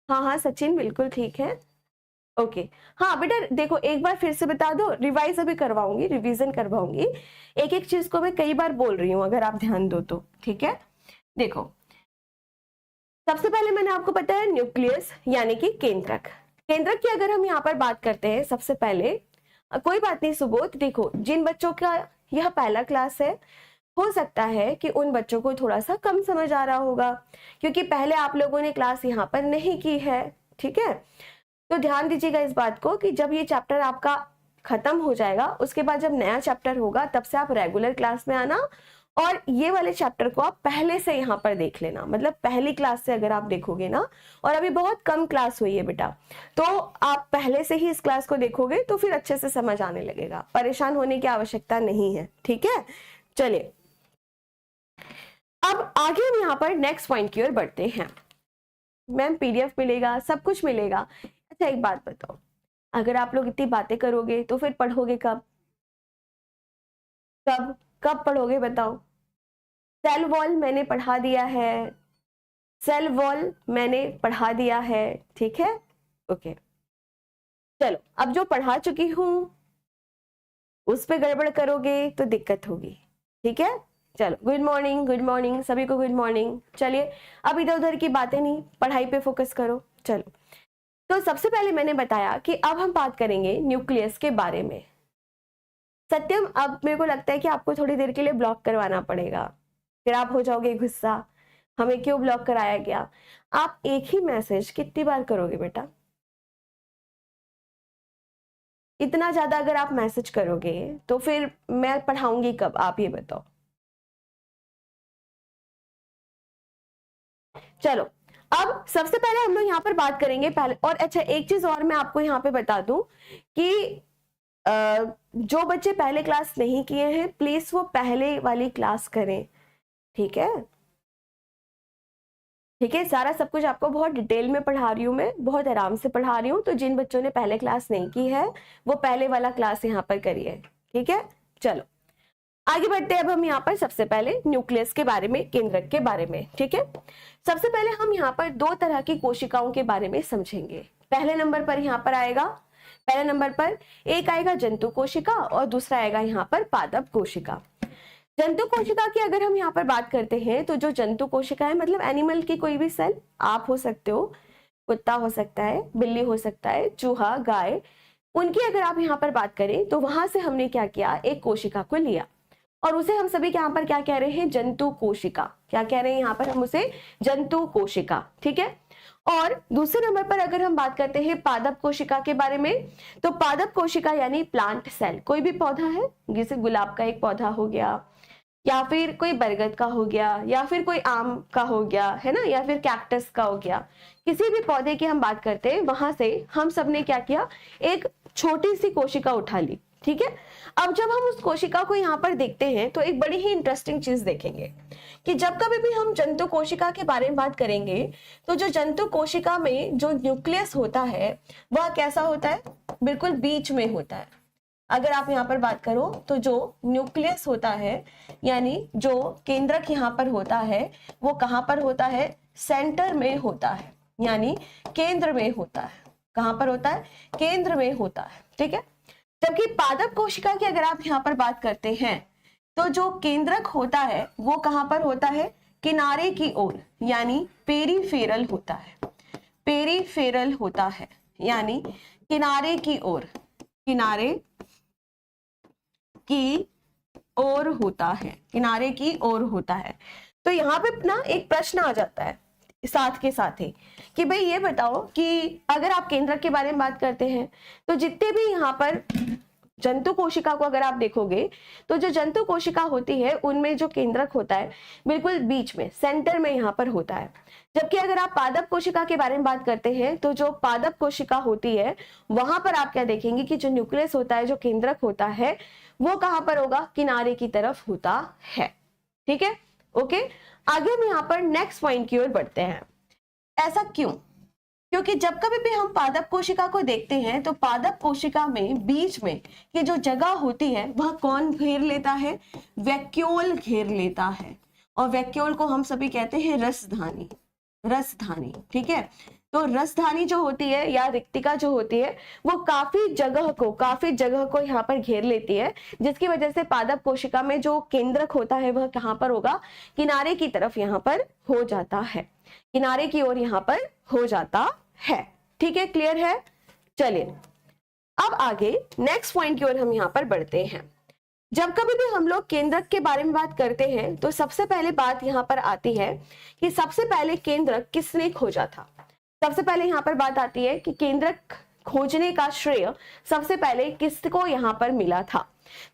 हाँ हाँ सचिन, बिल्कुल ठीक है, ओके। हाँ बेटा देखो, एक बार फिर से बता दो, रिवाइज अभी करवाऊंगी, रिवीजन करवाऊंगी, एक एक चीज को मैं कई बार बोल रही हूँ, अगर आप ध्यान दो तो, ठीक है। देखो, सबसे पहले मैंने आपको बताया न्यूक्लियस यानी कि केंद्रक। केंद्रक की अगर हम यहाँ पर बात करते हैं, सबसे पहले कोई बात नहीं सुबोध, देखो जिन बच्चों का यह पहला क्लास है, हो सकता है कि उन बच्चों को थोड़ा सा कम समझ आ रहा होगा, क्योंकि पहले आप लोगों ने क्लास यहाँ पर नहीं की है, ठीक है। तो ध्यान दीजिएगा इस बात को कि जब ये चैप्टर आपका खत्म हो जाएगा, उसके बाद जब नया चैप्टर होगा, तब से आप रेगुलर क्लास में आना, और ये वाले चैप्टर को आप पहले से यहाँ पर देख लेना, मतलब पहली क्लास से अगर आप देखोगे ना, और अभी बहुत कम क्लास हुई है बेटा, तो आप पहले से ही इस क्लास को देखोगे तो फिर अच्छे से समझ आने लगेगा, परेशान होने की आवश्यकता नहीं है, ठीक है। चलिए, अब आगे हम यहाँ पर नेक्स्ट पॉइंट की ओर बढ़ते हैं। मैम पीडीएफ मिलेगा, सब कुछ मिलेगा। अच्छा एक बात बताओ, अगर आप लोग इतनी बातें करोगे तो फिर पढ़ोगे कब? कब कब पढ़ोगे बताओ? सेल वॉल मैंने पढ़ा दिया है, सेल वॉल मैंने पढ़ा दिया है, ठीक है, ओके। चलो, अब जो पढ़ा चुकी हूं उस पे गड़बड़ करोगे तो दिक्कत होगी, ठीक है। चलो, गुड मॉर्निंग, गुड मॉर्निंग सभी को, गुड मॉर्निंग। चलिए, अब इधर उधर की बातें नहीं, पढ़ाई पे फोकस करो। चलो, तो सबसे पहले मैंने बताया कि अब हम बात करेंगे न्यूक्लियस के बारे में। सत्यम, अब मेरे को लगता है कि आपको थोड़ी देर के लिए ब्लॉक करवाना पड़ेगा, फिर आप हो जाओगे गुस्सा, हमें क्यों ब्लॉक कराया गया। आप एक ही मैसेज कितनी बार करोगे बेटा? इतना ज्यादा अगर आप मैसेज करोगे तो फिर मैं पढ़ाऊंगी कब, आप ये बताओ। चलो, अब सबसे पहले हम लोग यहाँ पर बात करेंगे पहले, और अच्छा एक चीज और मैं आपको यहाँ पे बता दूं कि जो बच्चे पहले क्लास नहीं किए हैं, प्लीज वो पहले वाली क्लास करें, ठीक है, ठीक है। सारा सब कुछ आपको बहुत डिटेल में पढ़ा रही हूँ मैं, बहुत आराम से पढ़ा रही हूँ, तो जिन बच्चों ने पहले क्लास नहीं की है वो पहले वाला क्लास यहाँ पर करिए, ठीक है। चलो आगे बढ़ते हैं। अब हम यहाँ पर सबसे पहले न्यूक्लियस के बारे में, केंद्रक के बारे में, ठीक है। सबसे पहले हम यहाँ पर दो तरह की कोशिकाओं के बारे में समझेंगे। पहले नंबर पर यहाँ पर आएगा, पहले नंबर पर एक आएगा जंतु कोशिका और दूसरा आएगा यहाँ पर पादप कोशिका। जंतु कोशिका की अगर हम यहाँ पर बात करते हैं, तो जो जंतु कोशिका है मतलब एनिमल की कोई भी सेल, आप हो सकते हो, कुत्ता हो सकता है, बिल्ली हो सकता है, चूहा, गाय, उनकी अगर आप यहाँ पर बात करें तो वहां से हमने क्या किया, एक कोशिका को लिया, और उसे हम सभी यहाँ पर क्या कह रहे हैं, जंतु कोशिका। क्या कह रहे हैं यहाँ पर हम उसे, जंतु कोशिका। ठीक है। और दूसरे नंबर पर अगर हम बात करते हैं पादप कोशिका के बारे में, तो पादप कोशिका यानी प्लांट सेल। कोई भी पौधा है, जैसे गुलाब का एक पौधा हो गया, या फिर कोई बरगद का हो गया, या फिर कोई आम का हो गया, है ना, या फिर कैक्टस का हो गया, किसी भी पौधे की हम बात करते हैं, वहां से हम सब ने क्या किया, एक छोटी सी कोशिका उठा ली। ठीक है। अब जब हम उस कोशिका को यहाँ पर देखते हैं तो एक बड़ी ही इंटरेस्टिंग चीज देखेंगे कि जब कभी भी हम जंतु कोशिका के बारे में बात करेंगे तो जो जंतु कोशिका में जो न्यूक्लियस होता है वह कैसा होता है, बिल्कुल बीच में होता है। अगर आप यहाँ पर बात करो तो जो न्यूक्लियस होता है, यानी जो केंद्रक यहाँ पर होता है, वो कहाँ पर होता है, सेंटर में होता है, यानी केंद्र में होता है। कहाँ पर होता है, केंद्र में होता है। ठीक है। जबकि पादप कोशिका की अगर आप यहाँ पर बात करते हैं तो जो केंद्रक होता है वो कहाँ पर होता है, किनारे की ओर, यानी पेरीफेरल होता है। पेरीफेरल होता है यानी किनारे की ओर, किनारे की ओर होता है, किनारे की ओर होता है। तो यहाँ पे ना एक प्रश्न आ जाता है साथ के साथ ही कि भाई ये बताओ कि अगर आप केंद्रक के बारे में बात करते हैं तो जितने भी यहाँ पर जंतु कोशिका को अगर आप देखोगे तो जो जंतु कोशिका होती है उनमें जो केंद्रक होता है बिल्कुल बीच में, सेंटर में यहाँ पर होता है। जबकि अगर आप पादप कोशिका के बारे में बात करते हैं तो जो पादप कोशिका होती है वहां पर आप क्या देखेंगे कि जो न्यूक्लियस होता है, जो केंद्रक होता है, वो कहां पर होगा, किनारे की तरफ होता है। ठीक है। ओके। आगे हम यहाँ पर नेक्स्ट पॉइंट की ओर बढ़ते हैं। ऐसा क्यों? क्योंकि जब कभी भी हम पादप कोशिका को देखते हैं तो पादप कोशिका में बीच में ये जो जगह होती है वह कौन घेर लेता है, वैक्यूल घेर लेता है। और वैक्यूल को हम सभी कहते हैं रसधानी, रसधानी। ठीक है। तो रसधानी जो होती है या रिक्तिका जो होती है वो काफी जगह को यहाँ पर घेर लेती है, जिसकी वजह से पादप कोशिका में जो केंद्रक होता है वह कहाँ पर होगा, किनारे की तरफ यहाँ पर हो जाता है, किनारे की ओर यहाँ पर हो जाता है। ठीक है, क्लियर है। चलिए अब आगे नेक्स्ट पॉइंट की ओर हम यहाँ पर बढ़ते हैं। जब कभी भी हम लोग केंद्रक के बारे में बात करते हैं तो सबसे पहले बात यहाँ पर आती है कि सबसे पहले केंद्रक किसने खोजा था। सबसे पहले यहाँ पर बात आती है कि केंद्रक खोजने का श्रेय सबसे पहले किसको यहाँ पर मिला था।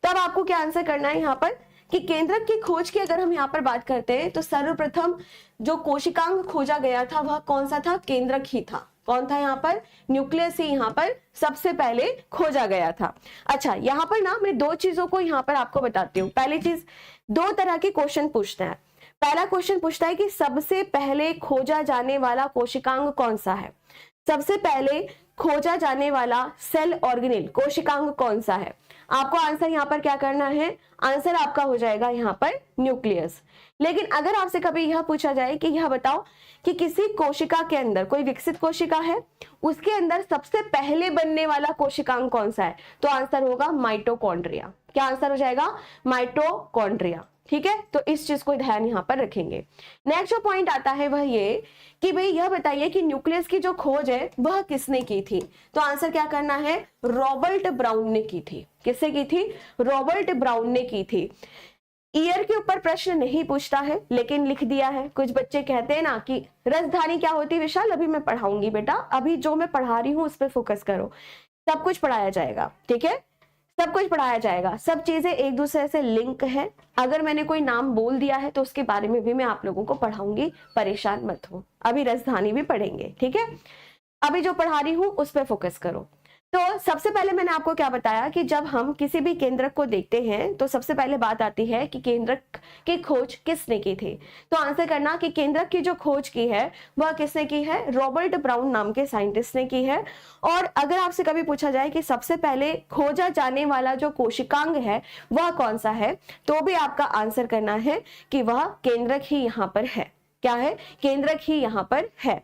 तब आपको क्या आंसर करना है यहाँ पर कि केंद्रक की खोज की अगर हम यहाँ पर बात करते हैं तो सर्वप्रथम जो कोशिकांग खोजा गया था वह कौन सा था, केंद्रक ही था। कौन था यहाँ पर, न्यूक्लियस ही यहाँ पर सबसे पहले खोजा गया था। अच्छा, यहाँ पर ना मैं दो चीजों को यहाँ पर आपको बताती हूँ। पहली चीज, दो तरह के क्वेश्चन पूछता है। पहला क्वेश्चन पूछता है कि सबसे पहले खोजा जाने वाला कोशिकांग कौन सा है, सबसे पहले खोजा जाने वाला सेल ऑर्गेनेल कोशिकांग कौन सा है। आपको आंसर यहाँ पर क्या करना है, आंसर आपका हो जाएगा यहाँ पर न्यूक्लियस। लेकिन अगर आपसे कभी यह पूछा जाए कि यह बताओ कि किसी कोशिका के अंदर, कोई विकसित कोशिका है, उसके अंदर सबसे पहले बनने वाला कोशिकांग कौन सा है, तो आंसर होगा माइटोकॉन्ड्रिया। क्या आंसर हो जाएगा, माइटोकॉन्ड्रिया। ठीक है, तो इस चीज को ध्यान यहाँ पर रखेंगे। नेक्स्ट जो पॉइंट आता है वह ये कि भाई यह बताइए कि न्यूक्लियस की जो खोज है वह किसने की थी, तो आंसर क्या करना है, रॉबर्ट ब्राउन ने की थी। किससे की थी, रॉबर्ट ब्राउन ने की थी। ईयर के ऊपर प्रश्न नहीं पूछता है लेकिन लिख दिया है। कुछ बच्चे कहते हैं ना कि रसधानी क्या होती है विशाल, अभी मैं पढ़ाऊंगी बेटा, अभी जो मैं पढ़ा रही हूँ उस पर फोकस करो, सब कुछ पढ़ाया जाएगा। ठीक है, सब कुछ पढ़ाया जाएगा, सब चीजें एक दूसरे से लिंक है। अगर मैंने कोई नाम बोल दिया है तो उसके बारे में भी मैं आप लोगों को पढ़ाऊंगी, परेशान मत हो। अभी रसधानी भी पढ़ेंगे। ठीक है, अभी जो पढ़ा रही हूँ उस पर फोकस करो। तो सबसे पहले मैंने आपको क्या बताया कि जब हम किसी भी केंद्रक को देखते हैं तो सबसे पहले बात आती है कि केंद्रक की खोज किसने की थी। तो आंसर करना कि केंद्रक की जो खोज की है वह किसने की है, रॉबर्ट ब्राउन नाम के साइंटिस्ट ने की है। और अगर आपसे कभी पूछा जाए कि सबसे पहले खोजा जाने वाला जो कोशिकांग है वह कौन सा है, तो भी आपका आंसर करना है कि वह केंद्रक ही यहाँ पर है। क्या है, केंद्रक ही यहाँ पर है।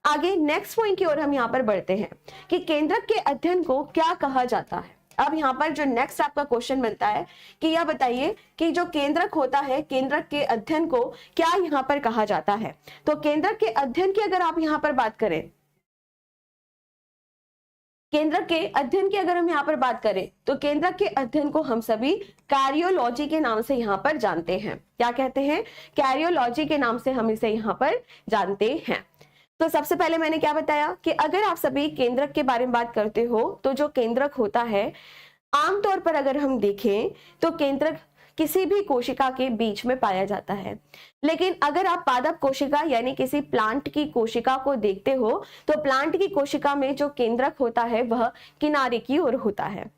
आगे नेक्स्ट पॉइंट की ओर हम यहाँ पर बढ़ते हैं कि केंद्रक के अध्ययन को क्या कहा जाता है। अब यहाँ पर जो नेक्स्ट आपका क्वेश्चन बनता है कि यह बताइए कि जो केंद्रक होता है, केंद्रक के अध्ययन को क्या यहाँ पर कहा जाता है। तो केंद्रक के अध्ययन की अगर आप यहाँ पर बात करें, केंद्रक के अध्ययन की अगर हम यहाँ पर बात करें तो केंद्रक के अध्ययन को हम सभी कैरियोलॉजी के नाम से यहाँ पर जानते हैं। क्या कहते हैं? कैरियोलॉजी के नाम से हम इसे यहाँ पर जानते हैं। तो सबसे पहले मैंने क्या बताया कि अगर आप सभी केंद्रक के बारे में बात करते हो तो जो केंद्रक होता है, आमतौर पर अगर हम देखें तो केंद्रक किसी भी कोशिका के बीच में पाया जाता है। लेकिन अगर आप पादप कोशिका यानी किसी प्लांट की कोशिका को देखते हो तो प्लांट की कोशिका में जो केंद्रक होता है वह किनारे की ओर होता है।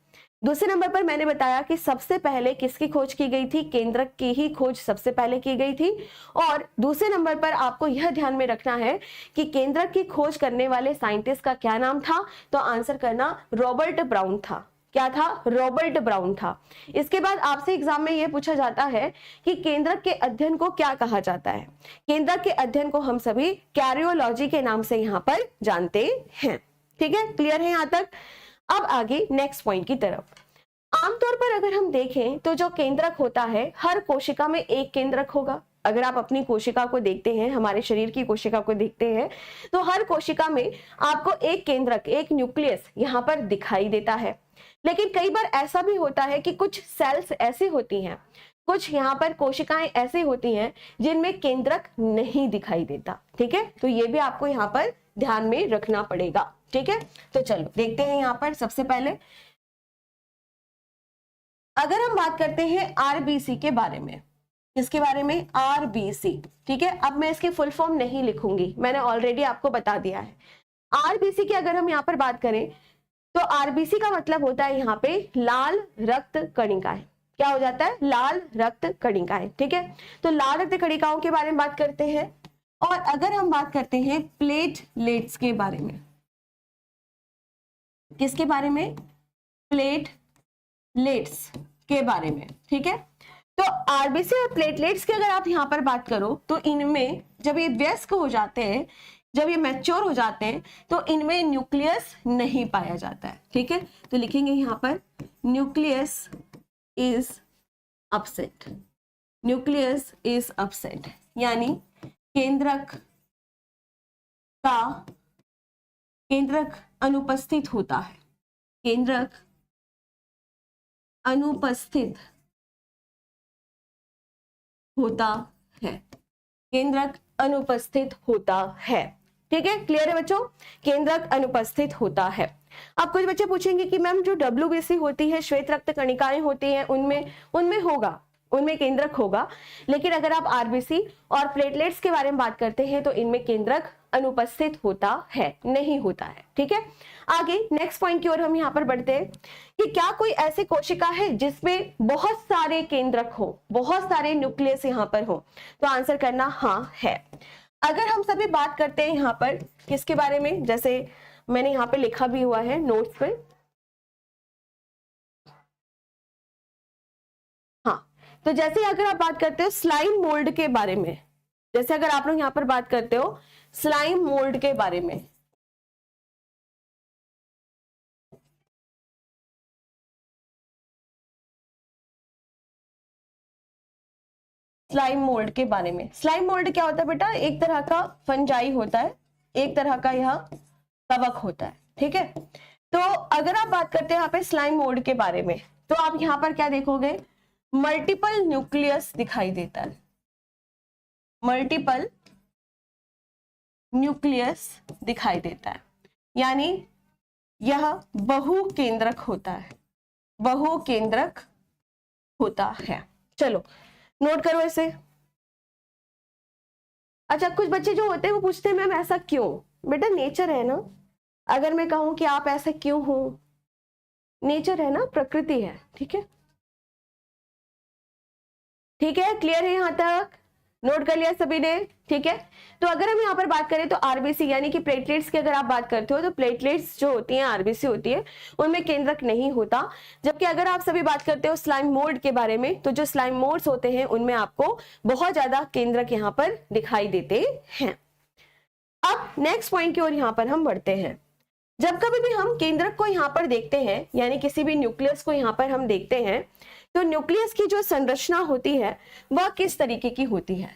दूसरे नंबर पर मैंने बताया कि सबसे पहले किसकी खोज की गई थी? केंद्रक की ही खोज सबसे पहले की गई थी। और दूसरे नंबर पर आपको यह ध्यान में रखना है कि केंद्रक की खोज करने वाले साइंटिस्ट का क्या नाम था? तो आंसर करना रॉबर्ट ब्राउन था। क्या था? रॉबर्ट ब्राउन था। इसके बाद आपसे एग्जाम में यह पूछा जाता है कि केंद्रक के अध्ययन को क्या कहा जाता है? केंद्रक के अध्ययन को हम सभी कैरियोलॉजी के नाम से यहाँ पर जानते हैं। ठीक है, क्लियर है यहाँ तक? अब आगे नेक्स्ट पॉइंट की तरफ। आमतौर पर अगर हम देखें तो जो केंद्रक होता है, हर कोशिका में एक केंद्रक होगा। अगर आप अपनी कोशिका को देखते हैं, हमारे शरीर की कोशिका को देखते हैं, तो हर कोशिका में आपको एक केंद्रक, एक न्यूक्लियस यहाँ पर दिखाई देता है। लेकिन कई बार ऐसा भी होता है कि कुछ सेल्स ऐसी होती हैं, कुछ यहाँ पर कोशिकाएं ऐसी होती हैं जिनमें केंद्रक नहीं दिखाई देता। ठीक है, तो ये भी आपको यहाँ पर ध्यान में रखना पड़ेगा। ठीक है, तो चलो देखते हैं यहाँ पर। सबसे पहले अगर हम बात करते हैं आरबीसी के बारे में, इसके बारे में आरबीसी। ठीक है, अब मैं इसकी फुल फॉर्म नहीं लिखूंगी, मैंने ऑलरेडी आपको बता दिया है। आरबीसी की अगर हम यहाँ पर बात करें तो आरबीसी का मतलब होता है यहाँ पे लाल रक्त कणिकाएं। क्या हो जाता है? लाल रक्त कणिकाएं। ठीक है, तो लाल रक्त कणिकाओं के बारे में बात करते हैं। और अगर हम बात करते हैं प्लेटलेट्स के बारे में, किसके बारे में? प्लेटलेट्स के बारे में। ठीक है, तो आरबीसी और प्लेटलेट्स की अगर आप यहाँ पर बात करो तो इनमें जब ये वयस्क हो जाते हैं, जब ये मैच्योर हो जाते हैं, तो इनमें न्यूक्लियस नहीं पाया जाता है। ठीक है, तो लिखेंगे यहाँ पर nucleus is upset. Nucleus is upset यानी केंद्रक अनुपस्थित होता है। केंद्रक अनुपस्थित होता है। केंद्रक अनुपस्थित होता है। ठीक है, क्लियर है बच्चों? केंद्रक अनुपस्थित होता है। अब कुछ बच्चे पूछेंगे कि मैम जो डब्ल्यूबीसी होती है, श्वेत रक्त कणिकाएं होती हैं, उनमें होगा, उनमें केंद्रक होगा। लेकिन अगर आप आरबीसी और प्लेटलेट्स के बारे में बात करते हैं तो इनमें केंद्रक अनुपस्थित होता है, नहीं होता है। ठीक है, आगे नेक्स्ट पॉइंट की ओर हम यहाँ पर बढ़ते हैं कि क्या कोई ऐसी कोशिका है जिसमें बहुत सारे केंद्रक हो, बहुत सारे न्यूक्लियस यहाँ पर हो? तो आंसर करना हाँ है। अगर हम सभी बात करते हैं यहाँ पर किसके बारे में, जैसे मैंने यहाँ पे लिखा भी हुआ है नोट्स पे, हाँ, तो जैसे अगर आप बात करते हो स्लाइम मोल्ड के बारे में, जैसे अगर आप लोग यहाँ पर बात करते हो स्लाइम मोल्ड के बारे में, स्लाइम मोल्ड के बारे में, स्लाइम मोल्ड क्या होता है बेटा? एक तरह का फंजाई होता है, एक तरह का यह कवक होता है। ठीक है, तो अगर आप बात करते हैं यहाँ पे स्लाइम मोल्ड के बारे में तो आप यहाँ पर क्या देखोगे? मल्टीपल न्यूक्लियस दिखाई देता है। मल्टीपल न्यूक्लियस दिखाई देता है, यानी यह बहुकेंद्रक होता है, बहुकेंद्रक होता है। चलो नोट करो इसे। अच्छा, कुछ बच्चे जो होते हैं वो पूछते हैं मैम ऐसा क्यों? बेटा नेचर है ना। अगर मैं कहूं कि आप ऐसा क्यों हो, नेचर है ना, प्रकृति है। ठीक है, ठीक है, क्लियर है यहाँ तक? नोट कर लिया सभी ने? ठीक है, तो अगर हम यहाँ पर बात करें तो आरबीसी यानी कि प्लेटलेट्स की अगर आप बात करते हो तो प्लेटलेट्स जो होती हैं, आरबीसी होती है, उनमें केंद्रक नहीं होता। जबकि अगर आप सभी बात करते हो स्लाइम मोल्ड के बारे में तो जो स्लाइम मोल्ड्स होते हैं उनमें आपको बहुत ज्यादा केंद्रक यहाँ पर दिखाई देते हैं। अब नेक्स्ट पॉइंट की ओर यहाँ पर हम बढ़ते हैं। जब कभी भी हम केंद्रक को यहाँ पर देखते हैं यानी किसी भी न्यूक्लियस को यहाँ पर हम देखते हैं तो न्यूक्लियस की जो संरचना होती है वह किस तरीके की होती है?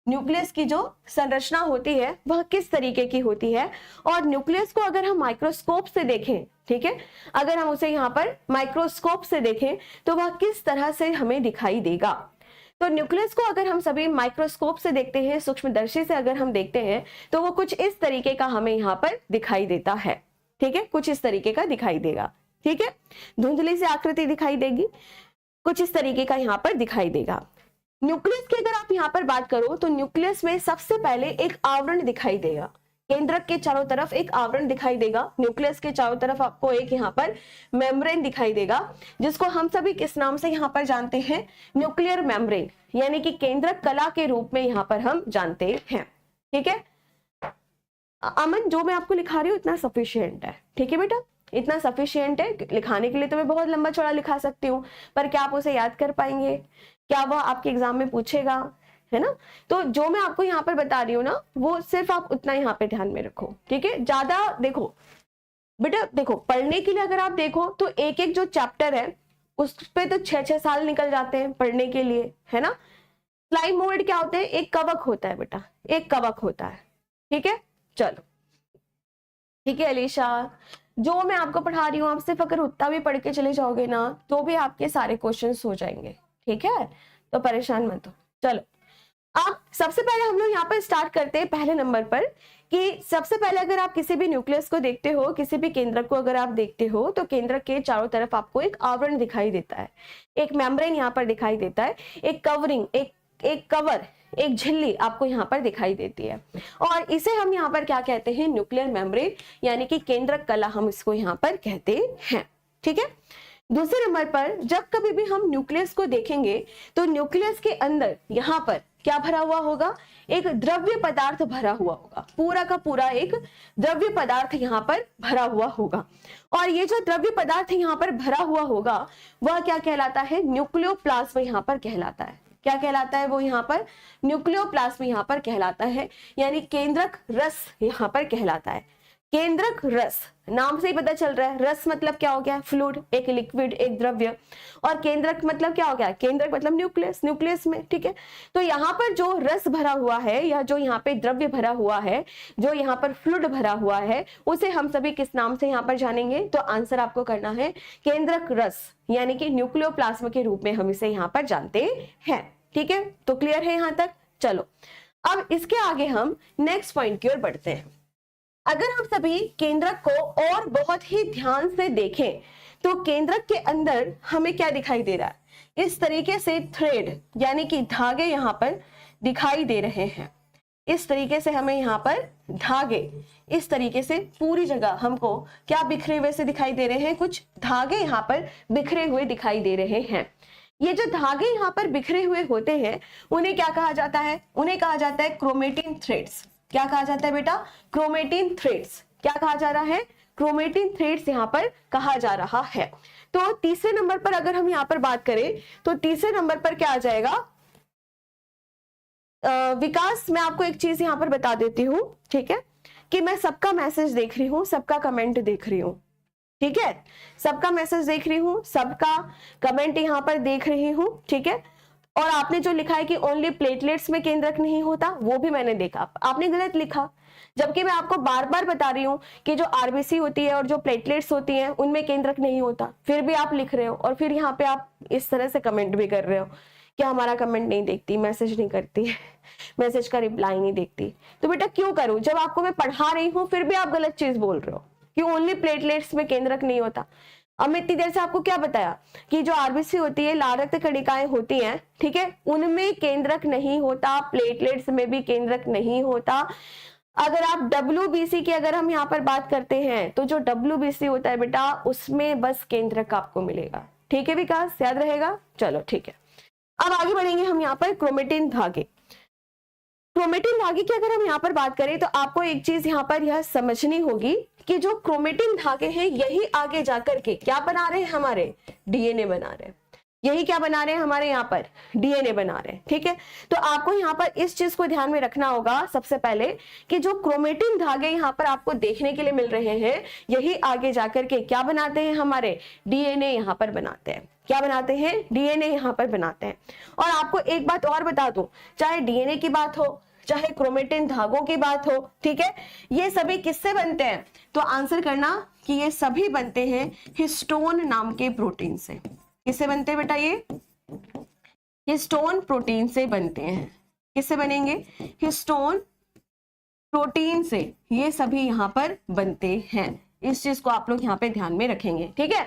न्यूक्लियस की जो संरचना होती है वह किस तरीके की होती है, और न्यूक्लियस को अगर हम माइक्रोस्कोप से देखें, ठीक है, अगर हम उसे यहाँ पर माइक्रोस्कोप से देखें तो वह किस तरह से हमें दिखाई देगा। तो न्यूक्लियस को अगर हम सभी माइक्रोस्कोप से देखते हैं, सूक्ष्मदर्शी से अगर हम देखते हैं, तो वो कुछ इस तरीके का हमें यहाँ पर दिखाई देता है, ठीक है, कुछ इस तरीके का दिखाई देगा, ठीक है, धुंधली सी आकृति दिखाई देगी, कुछ इस तरीके का यहाँ पर दिखाई देगा। न्यूक्लियस की अगर आप यहाँ पर बात करो तो न्यूक्लियस में सबसे पहले एक आवरण दिखाई देगा, केंद्रक के चारों तरफ एक आवरण दिखाई देगा, न्यूक्लियस के चारों तरफ आपको एक यहाँ पर मेम्ब्रेन दिखाई देगा, जिसको हम सभी किस नाम से यहाँ पर जानते हैं, न्यूक्लियर मेम्ब्रेन, यानी कि केंद्रक कला के रूप में यहाँ पर हम जानते हैं, ठीक है। अमन, जो मैं आपको लिखा रही हूँ इतना सफिशियंट है, ठीक है बेटा, इतना सफिशियंट है। लिखाने के लिए तो मैं बहुत लंबा चौड़ा लिखा सकती हूँ, पर क्या आप उसे याद कर पाएंगे, क्या वह आपके एग्जाम में पूछेगा, है ना। तो जो मैं आपको यहाँ पर बता रही हूँ ना, वो सिर्फ आप उतना यहाँ पे ध्यान में रखो, ठीक है। ज्यादा देखो बेटा, देखो पढ़ने के लिए अगर आप देखो तो एक एक जो चैप्टर है उस पे तो 6-6 साल निकल जाते हैं पढ़ने के लिए, है ना। स्लाइम मोल्ड क्या होते हैं, एक कवक होता है बेटा, एक कवक होता है, ठीक है। चलो ठीक है अलीशा, जो मैं आपको पढ़ा रही हूँ आप सिर्फ अगर उतना भी पढ़ के चले जाओगे ना तो भी आपके सारे क्वेश्चंस हो जाएंगे, ठीक है, तो परेशान मत हो। चलो अब सबसे पहले हम लोग यहाँ पर स्टार्ट करते हैं पहले नंबर पर, कि सबसे पहले अगर आप किसी भी न्यूक्लियस को देखते हो, किसी भी केंद्रक को अगर आप देखते हो, तो केंद्रक के चारों तरफ आपको एक आवरण दिखाई देता है, एक मेम्ब्रेन यहाँ पर दिखाई देता है, एक कवरिंग, एक कवर, एक झिल्ली आपको यहाँ पर दिखाई देती है, और इसे हम यहाँ पर क्या कहते हैं, न्यूक्लियर मेम्ब्रेन, यानी कि केंद्रक कला हम इसको यहाँ पर कहते हैं, ठीक है। दूसरे नंबर पर जब कभी भी हम न्यूक्लियस को देखेंगे तो न्यूक्लियस के अंदर यहाँ पर क्या भरा हुआ होगा, एक द्रव्य पदार्थ भरा हुआ होगा, पूरा का पूरा एक द्रव्य पदार्थ यहाँ पर भरा हुआ होगा, और ये जो द्रव्य पदार्थ यहाँ पर भरा हुआ होगा वह क्या कहलाता है, न्यूक्लियोप्लाज्म यहाँ पर कहलाता है। क्या कहलाता है वो यहाँ पर, न्यूक्लियोप्लाज्म यहाँ पर कहलाता है, यानी केंद्रक रस यहाँ पर कहलाता है। केंद्रक रस नाम से ही पता चल रहा है, रस मतलब क्या हो गया, फ्लूइड, एक लिक्विड, एक द्रव्य, और केंद्रक मतलब क्या हो गया, केंद्रक मतलब न्यूक्लियस, न्यूक्लियस में, ठीक है। तो यहाँ पर जो रस भरा हुआ है या जो यहाँ पे द्रव्य भरा हुआ है, जो यहाँ पर फ्लूइड भरा हुआ है, उसे हम सभी किस नाम से यहाँ पर जानेंगे, तो आंसर आपको करना है केंद्रक रस, यानी कि न्यूक्लियोप्लाज्म के रूप में हम इसे यहाँ पर जानते हैं, ठीक है। तो क्लियर है यहाँ तक। चलो अब इसके आगे हम नेक्स्ट पॉइंट की ओर बढ़ते हैं। अगर हम सभी केंद्रक को और बहुत ही ध्यान से देखें तो केंद्रक के अंदर हमें क्या दिखाई दे रहा है, इस तरीके से थ्रेड यानी कि धागे यहाँ पर दिखाई दे रहे हैं, इस तरीके से हमें यहाँ पर धागे इस तरीके से पूरी जगह हमको क्या बिखरे हुए से दिखाई दे रहे हैं, कुछ धागे यहाँ पर बिखरे हुए दिखाई दे रहे हैं। ये जो धागे यहाँ पर बिखरे हुए होते हैं उन्हें क्या कहा जाता है, उन्हें कहा जाता है क्रोमेटिन थ्रेड्स। क्या कहा जाता है बेटा, क्रोमेटिन थ्रेड्स। क्या कहा जा रहा है, क्रोमेटिन थ्रेड्स यहाँ पर कहा जा रहा है। तो तीसरे नंबर पर अगर हम यहाँ पर बात करें तो तीसरे नंबर पर क्या आ जाएगा, विकास मैं आपको एक चीज यहाँ पर बता देती हूँ, ठीक है, कि मैं सबका मैसेज देख रही हूँ, सबका कमेंट देख रही हूँ, ठीक है, सबका मैसेज देख रही हूँ, सबका कमेंट यहाँ पर देख रही हूँ, ठीक है। और आपने जो लिखा है कि ओनली प्लेटलेट्स में केंद्रक नहीं होता, वो भी मैंने देखा, आपने गलत लिखा, जबकि मैं आपको बार बार बता रही हूँ कि जो आरबीसी होती है और जो प्लेटलेट्स होती हैं उनमें केंद्रक नहीं होता, फिर भी आप लिख रहे हो, और फिर यहाँ पे आप इस तरह से कमेंट भी कर रहे हो कि हमारा कमेंट नहीं देखती, मैसेज नहीं करती, मैसेज का रिप्लाई नहीं देखती। तो बेटा क्यों करूं, जब आपको मैं पढ़ा रही हूँ फिर भी आप गलत चीज बोल रहे हो कि ओनली प्लेटलेट्स में केंद्रक नहीं होता। अब मैं इतनी देर से आपको क्या बताया कि जो आरबीसी होती है, लाल रक्त कणिकाएं होती हैं, ठीक है, उनमें केंद्रक नहीं होता, प्लेटलेट्स में भी केंद्रक नहीं होता। अगर आप WBC की अगर हम यहाँ पर बात करते हैं तो जो WBC होता है बेटा उसमें बस केंद्रक आपको मिलेगा, ठीक है विकास, याद रहेगा। चलो ठीक है, अब आगे बढ़ेंगे हम यहाँ पर क्रोमेटिन धागे। क्रोमेटिन धागे की अगर हम यहाँ पर बात करें तो आपको एक चीज यहाँ पर यह समझनी होगी कि जो क्रोमेटिन धागे हैं यही आगे जाकर के क्या बना रहे हैं, हमारे DNA बना रहे हैं। यही क्या बना रहे हैं हमारे यहाँ पर, डीएनए बना रहे हैं, ठीक है। तो आपको यहाँ पर इस चीज को ध्यान में रखना होगा सबसे पहले कि जो क्रोमेटिन धागे यहाँ पर आपको देखने के लिए मिल रहे हैं, यही आगे जाकर के क्या बनाते हैं, हमारे डीएनए यहाँ पर बनाते हैं। क्या बनाते हैं, डीएनए यहाँ पर बनाते हैं। और आपको एक बात और बता दूं, चाहे डीएनए की बात हो, चाहे क्रोमेटिन धागों की बात हो, ठीक है, ये सभी किससे बनते हैं, तो आंसर करना कि ये सभी बनते हैं हिस्टोन नाम के प्रोटीन से। किससे बनते हैं बेटा, ये हिस्टोन प्रोटीन से बनते हैं। किससे बनेंगे, हिस्टोन प्रोटीन से ये सभी यहाँ पर बनते हैं। इस चीज को आप लोग यहाँ पे ध्यान में रखेंगे, ठीक है।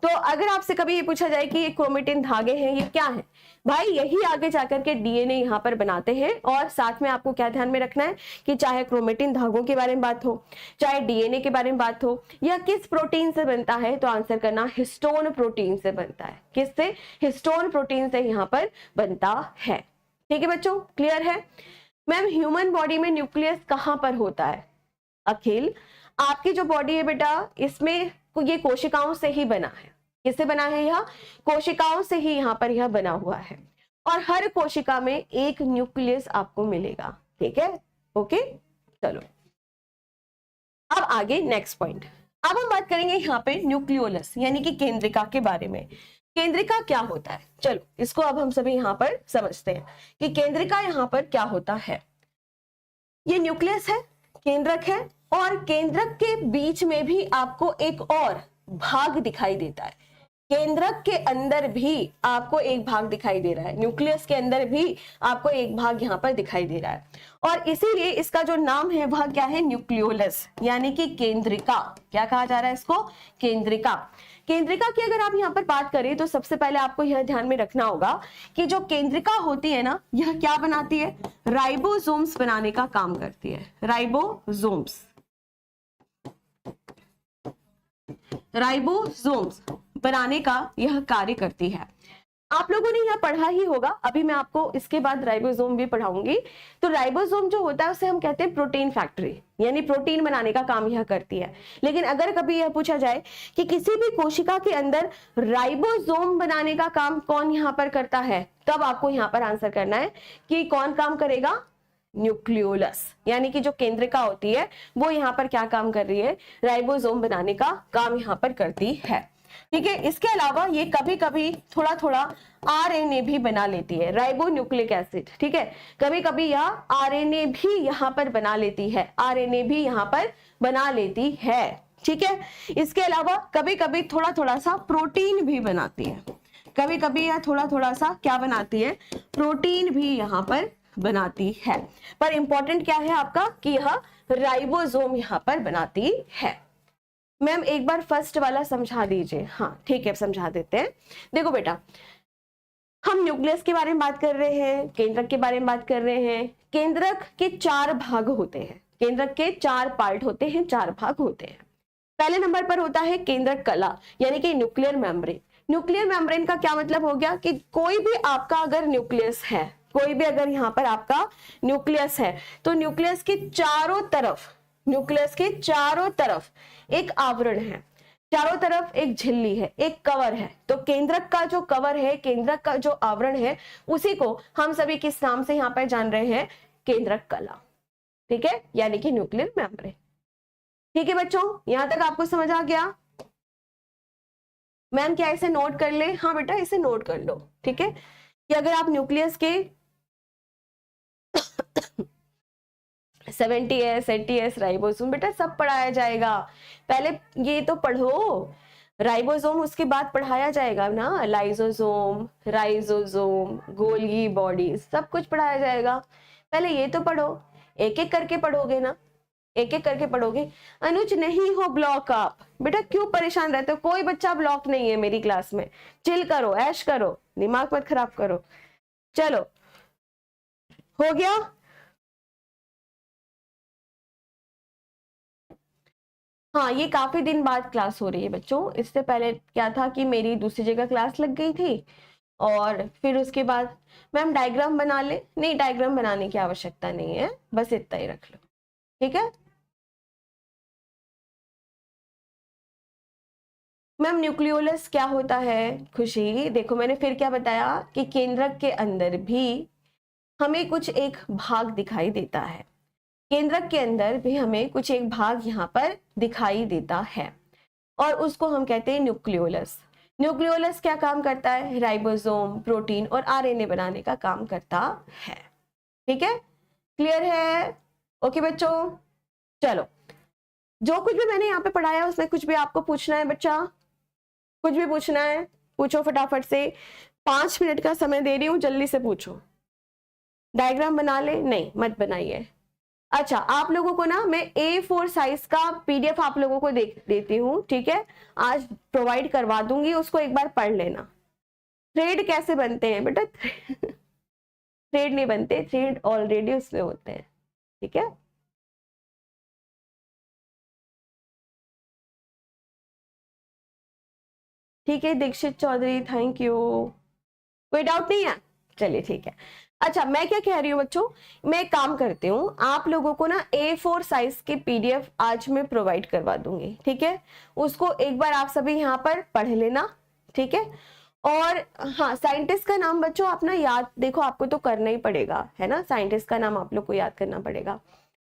तो अगर आपसे कभी ये पूछा जाए कि ये क्रोमेटिन धागे हैं, ये क्या है, भाई यही आगे जाकर के डीएनए यहाँ पर बनाते हैं। और साथ में आपको क्या ध्यान में रखना है कि चाहे क्रोमेटिन धागों के बारे में बात हो, चाहे डीएनए के बारे में बात हो, या किस प्रोटीन से बनता है, तो आंसर करना हिस्टोन प्रोटीन से बनता है। किससे, हिस्टोन प्रोटीन से यहाँ पर बनता है। ठीक है बच्चों, क्लियर है। मैम ह्यूमन बॉडी में न्यूक्लियस कहाँ पर होता है, अखिल आपकी जो बॉडी है बेटा, इसमें ये कोशिकाओं से ही बना है। किससे बना है, यह कोशिकाओं से ही यहाँ पर यह बना हुआ है। और हर कोशिका में एक न्यूक्लियस आपको मिलेगा, ठीक है, ओके। चलो अब आगे नेक्स्ट पॉइंट। अब हम बात करेंगे यहाँ पे न्यूक्लियोलस यानी कि केंद्रिका के बारे में। केंद्रिका क्या होता है, चलो इसको अब हम सभी यहाँ पर समझते हैं कि केंद्रिका यहाँ पर क्या होता है। ये न्यूक्लियस है, केंद्रक है, और केंद्रक के बीच में भी आपको एक और भाग दिखाई देता है। केंद्रक के अंदर भी आपको एक भाग दिखाई दे रहा है, न्यूक्लियस के अंदर भी आपको एक भाग यहाँ पर दिखाई दे रहा है। और इसीलिए इसका जो नाम है वह क्या है, न्यूक्लियोलस यानी कि केंद्रिका। क्या कहा जा रहा है इसको, केंद्रिका। केंद्रिका की अगर आप यहाँ पर बात करें तो सबसे पहले आपको यह ध्यान में रखना होगा कि जो केंद्रिका होती है ना, यह क्या बनाती है, राइबोसोम्स बनाने का काम करती है। राइबोसोम्स, राइबोसोम्स बनाने का यह कार्य करती है। आप लोगों ने यह पढ़ा ही होगा, अभी मैं आपको इसके बाद राइबोसोम भी पढ़ाऊंगी। तो राइबोसोम जो होता है उसे हम कहते हैं प्रोटीन फैक्ट्री, यानी प्रोटीन बनाने का काम यह करती है। लेकिन अगर कभी यह पूछा जाए कि किसी भी कोशिका के अंदर राइबोसोम बनाने का काम कौन यहाँ पर करता है, तब आपको यहाँ पर आंसर करना है कि कौन काम करेगा, न्यूक्लियोलस यानी कि जो केंद्रिका होती है वो यहाँ पर क्या काम कर रही है, राइबोसोम बनाने का काम यहाँ पर करती है। ठीक है, इसके अलावा ये कभी कभी थोड़ा थोड़ा आरएनए भी बना लेती है, राइबो न्यूक्लिक एसिड। ठीक है, कभी कभी यह आरएनए भी यहाँ पर बना लेती है, आरएनए भी यहाँ पर बना लेती है। ठीक है, इसके अलावा कभी कभी थोड़ा थोड़ा सा प्रोटीन भी बनाती है, कभी कभी यह थोड़ा थोड़ा सा क्या बनाती है, प्रोटीन भी यहाँ पर बनाती है। पर इंपॉर्टेंट क्या है आपका कि यह राइबोसोम यहाँ पर बनाती है। मैम एक बार फर्स्ट वाला समझा दीजिए। हाँ ठीक है, समझा देते हैं। देखो बेटा, हम न्यूक्लियस के बारे में बात कर रहे हैं, केंद्रक के बारे में बात कर रहे हैं। केंद्रक के 4 भाग होते हैं, केंद्रक के 4 पार्ट होते हैं, 4 भाग होते हैं। पहले नंबर पर होता है केंद्रक कला यानी कि न्यूक्लियर मेम्ब्रेन। न्यूक्लियर मेम्ब्रेन का क्या मतलब हो गया कि कोई भी आपका अगर न्यूक्लियस है, कोई भी अगर यहाँ पर आपका न्यूक्लियस है, तो न्यूक्लियस के चारों तरफ, न्यूक्लियस के चारों तरफ एक आवरण है, चारों तरफ एक झिल्ली है, एक कवर है। तो केंद्रक का जो कवर है, केंद्रक का जो आवरण है, उसी को हम सभी किस नाम से यहाँ पर जान रहे हैं, केंद्रक कला। ठीक है, यानी कि न्यूक्लियर मेम्ब्रेन। ठीक है बच्चों, यहां तक आपको समझ आ गया। मैम क्या इसे नोट कर ले, हाँ बेटा इसे नोट कर लो। ठीक है, कि अगर आप न्यूक्लियस के 70s 80s राइबोसोम बेटा सब पढ़ाया जाएगा। पहले ये तो पढ़ो, राइबोसोम उसके बाद पढ़ाया जाएगा ना, लाइसोसोम, राइजोसोम, गोल्गी बॉडी, सब कुछ पढ़ाया जाएगा। पहले ये तो पढ़ो, एक एक करके पढ़ोगे ना, एक एक करके पढ़ोगे। अनुज नहीं हो ब्लॉक आप, बेटा क्यों परेशान रहते हो, कोई बच्चा ब्लॉक नहीं है मेरी क्लास में, चिल करो, ऐश करो, दिमाग मत खराब करो। चलो हो गया। हाँ ये काफी दिन बाद क्लास हो रही है बच्चों, इससे पहले क्या था कि मेरी दूसरी जगह क्लास लग गई थी, और फिर उसके बाद मैम डायग्राम बना ले, नहीं डायग्राम बनाने की आवश्यकता नहीं है, बस इतना ही रख लो। ठीक है। मैम न्यूक्लियोलस क्या होता है? खुशी, देखो मैंने फिर क्या बताया कि केंद्रक के अंदर भी हमें कुछ एक भाग दिखाई देता है, केंद्रक के अंदर भी हमें कुछ एक भाग यहाँ पर दिखाई देता है और उसको हम कहते हैं न्यूक्लियोलस। न्यूक्लियोलस क्या काम करता है? राइबोसोम, प्रोटीन और आरएनए बनाने का काम करता है। ठीक है, क्लियर है? ओके बच्चों, चलो जो कुछ भी मैंने यहाँ पे पढ़ाया उसमें कुछ भी आपको पूछना है बच्चा? कुछ भी पूछना है? पूछो फटाफट से, 5 मिनट का समय दे रही हूँ, जल्दी से पूछो। डायग्राम बना ले? नहीं मत बनाइए। अच्छा, आप लोगों को ना मैं A4 साइज का पीडीएफ आप लोगों को देती हूँ, ठीक है? आज प्रोवाइड करवा दूंगी, उसको एक बार पढ़ लेना। थ्रेड कैसे बनते हैं बेटा? थ्रेड नहीं बनते, थ्रेड ऑलरेडी उसमें होते हैं, ठीक है? ठीक है दीक्षित चौधरी, थैंक यू। कोई डाउट नहीं है? चलिए ठीक है। अच्छा, मैं क्या कह रही हूँ बच्चों, मैं एक काम करती हूँ, आप लोगों को ना A4 साइज के पीडीएफ आज मैं प्रोवाइड करवा दूंगी, ठीक है? उसको एक बार आप सभी यहाँ पर पढ़ लेना, ठीक है? और हाँ, साइंटिस्ट का नाम बच्चों आप ना याद, देखो आपको तो करना ही पड़ेगा, है ना? साइंटिस्ट का नाम आप लोग को याद करना पड़ेगा,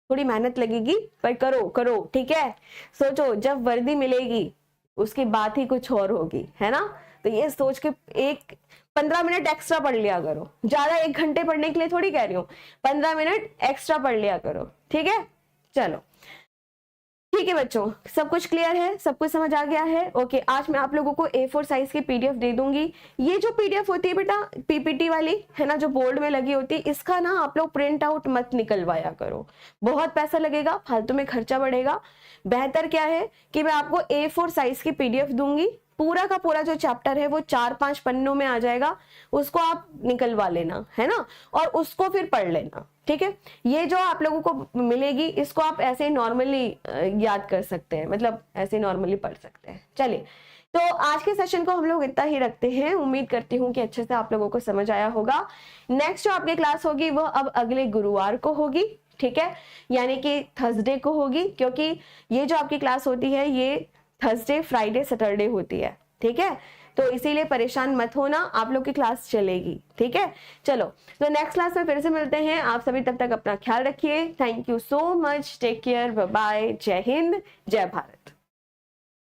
थोड़ी मेहनत लगेगी पर करो करो, ठीक है? सोचो जब वर्दी मिलेगी उसकी बात ही कुछ और होगी, है ना? तो ये सोच के एक 15 मिनट एक्स्ट्रा पढ़ लिया करो, ज्यादा 1 घंटे पढ़ने के लिए थोड़ी कह रही हूँ, 15 मिनट एक्स्ट्रा पढ़ लिया करो, ठीक है? चलो ठीक है बच्चों, सब कुछ क्लियर है, सब कुछ समझ आ गया है? ओके, आज मैं आप लोगों को A4 साइज की पीडीएफ दे दूंगी। ये जो पीडीएफ होती है बेटा पीपीटी वाली, है ना, जो बोर्ड में लगी होती है, इसका ना आप लोग प्रिंट आउट मत निकलवाया करो, बहुत पैसा लगेगा, फालतू में खर्चा बढ़ेगा। बेहतर क्या है कि मैं आपको A4 साइज की पीडीएफ दूंगी, पूरा का पूरा जो चैप्टर है वो 4-5 पन्नों में आ जाएगा, उसको आप निकलवा लेना, है ना, और उसको फिर पढ़ लेना, ठीक है? ये जो आप लोगों को मिलेगी इसको आप ऐसे नॉर्मली याद कर सकते हैं, मतलब ऐसे नॉर्मली पढ़ सकते हैं। चलिए, तो आज के सेशन को हम लोग इतना ही रखते हैं, उम्मीद करती हूँ कि अच्छे से आप लोगों को समझ आया होगा। नेक्स्ट जो आपकी क्लास होगी वो अब अगले गुरुवार को होगी, ठीक है, यानी कि थर्सडे को होगी, क्योंकि ये जो आपकी क्लास होती है ये थर्सडे, फ्राइडे, सैटरडे होती है, ठीक है? तो इसीलिए परेशान मत होना, आप लोग की क्लास चलेगी, ठीक है? चलो, तो नेक्स्ट क्लास में फिर से मिलते हैं, आप सभी तब तक अपना ख्याल रखिए। Thank you so much, take care, bye bye, जय हिंद, जय भारत।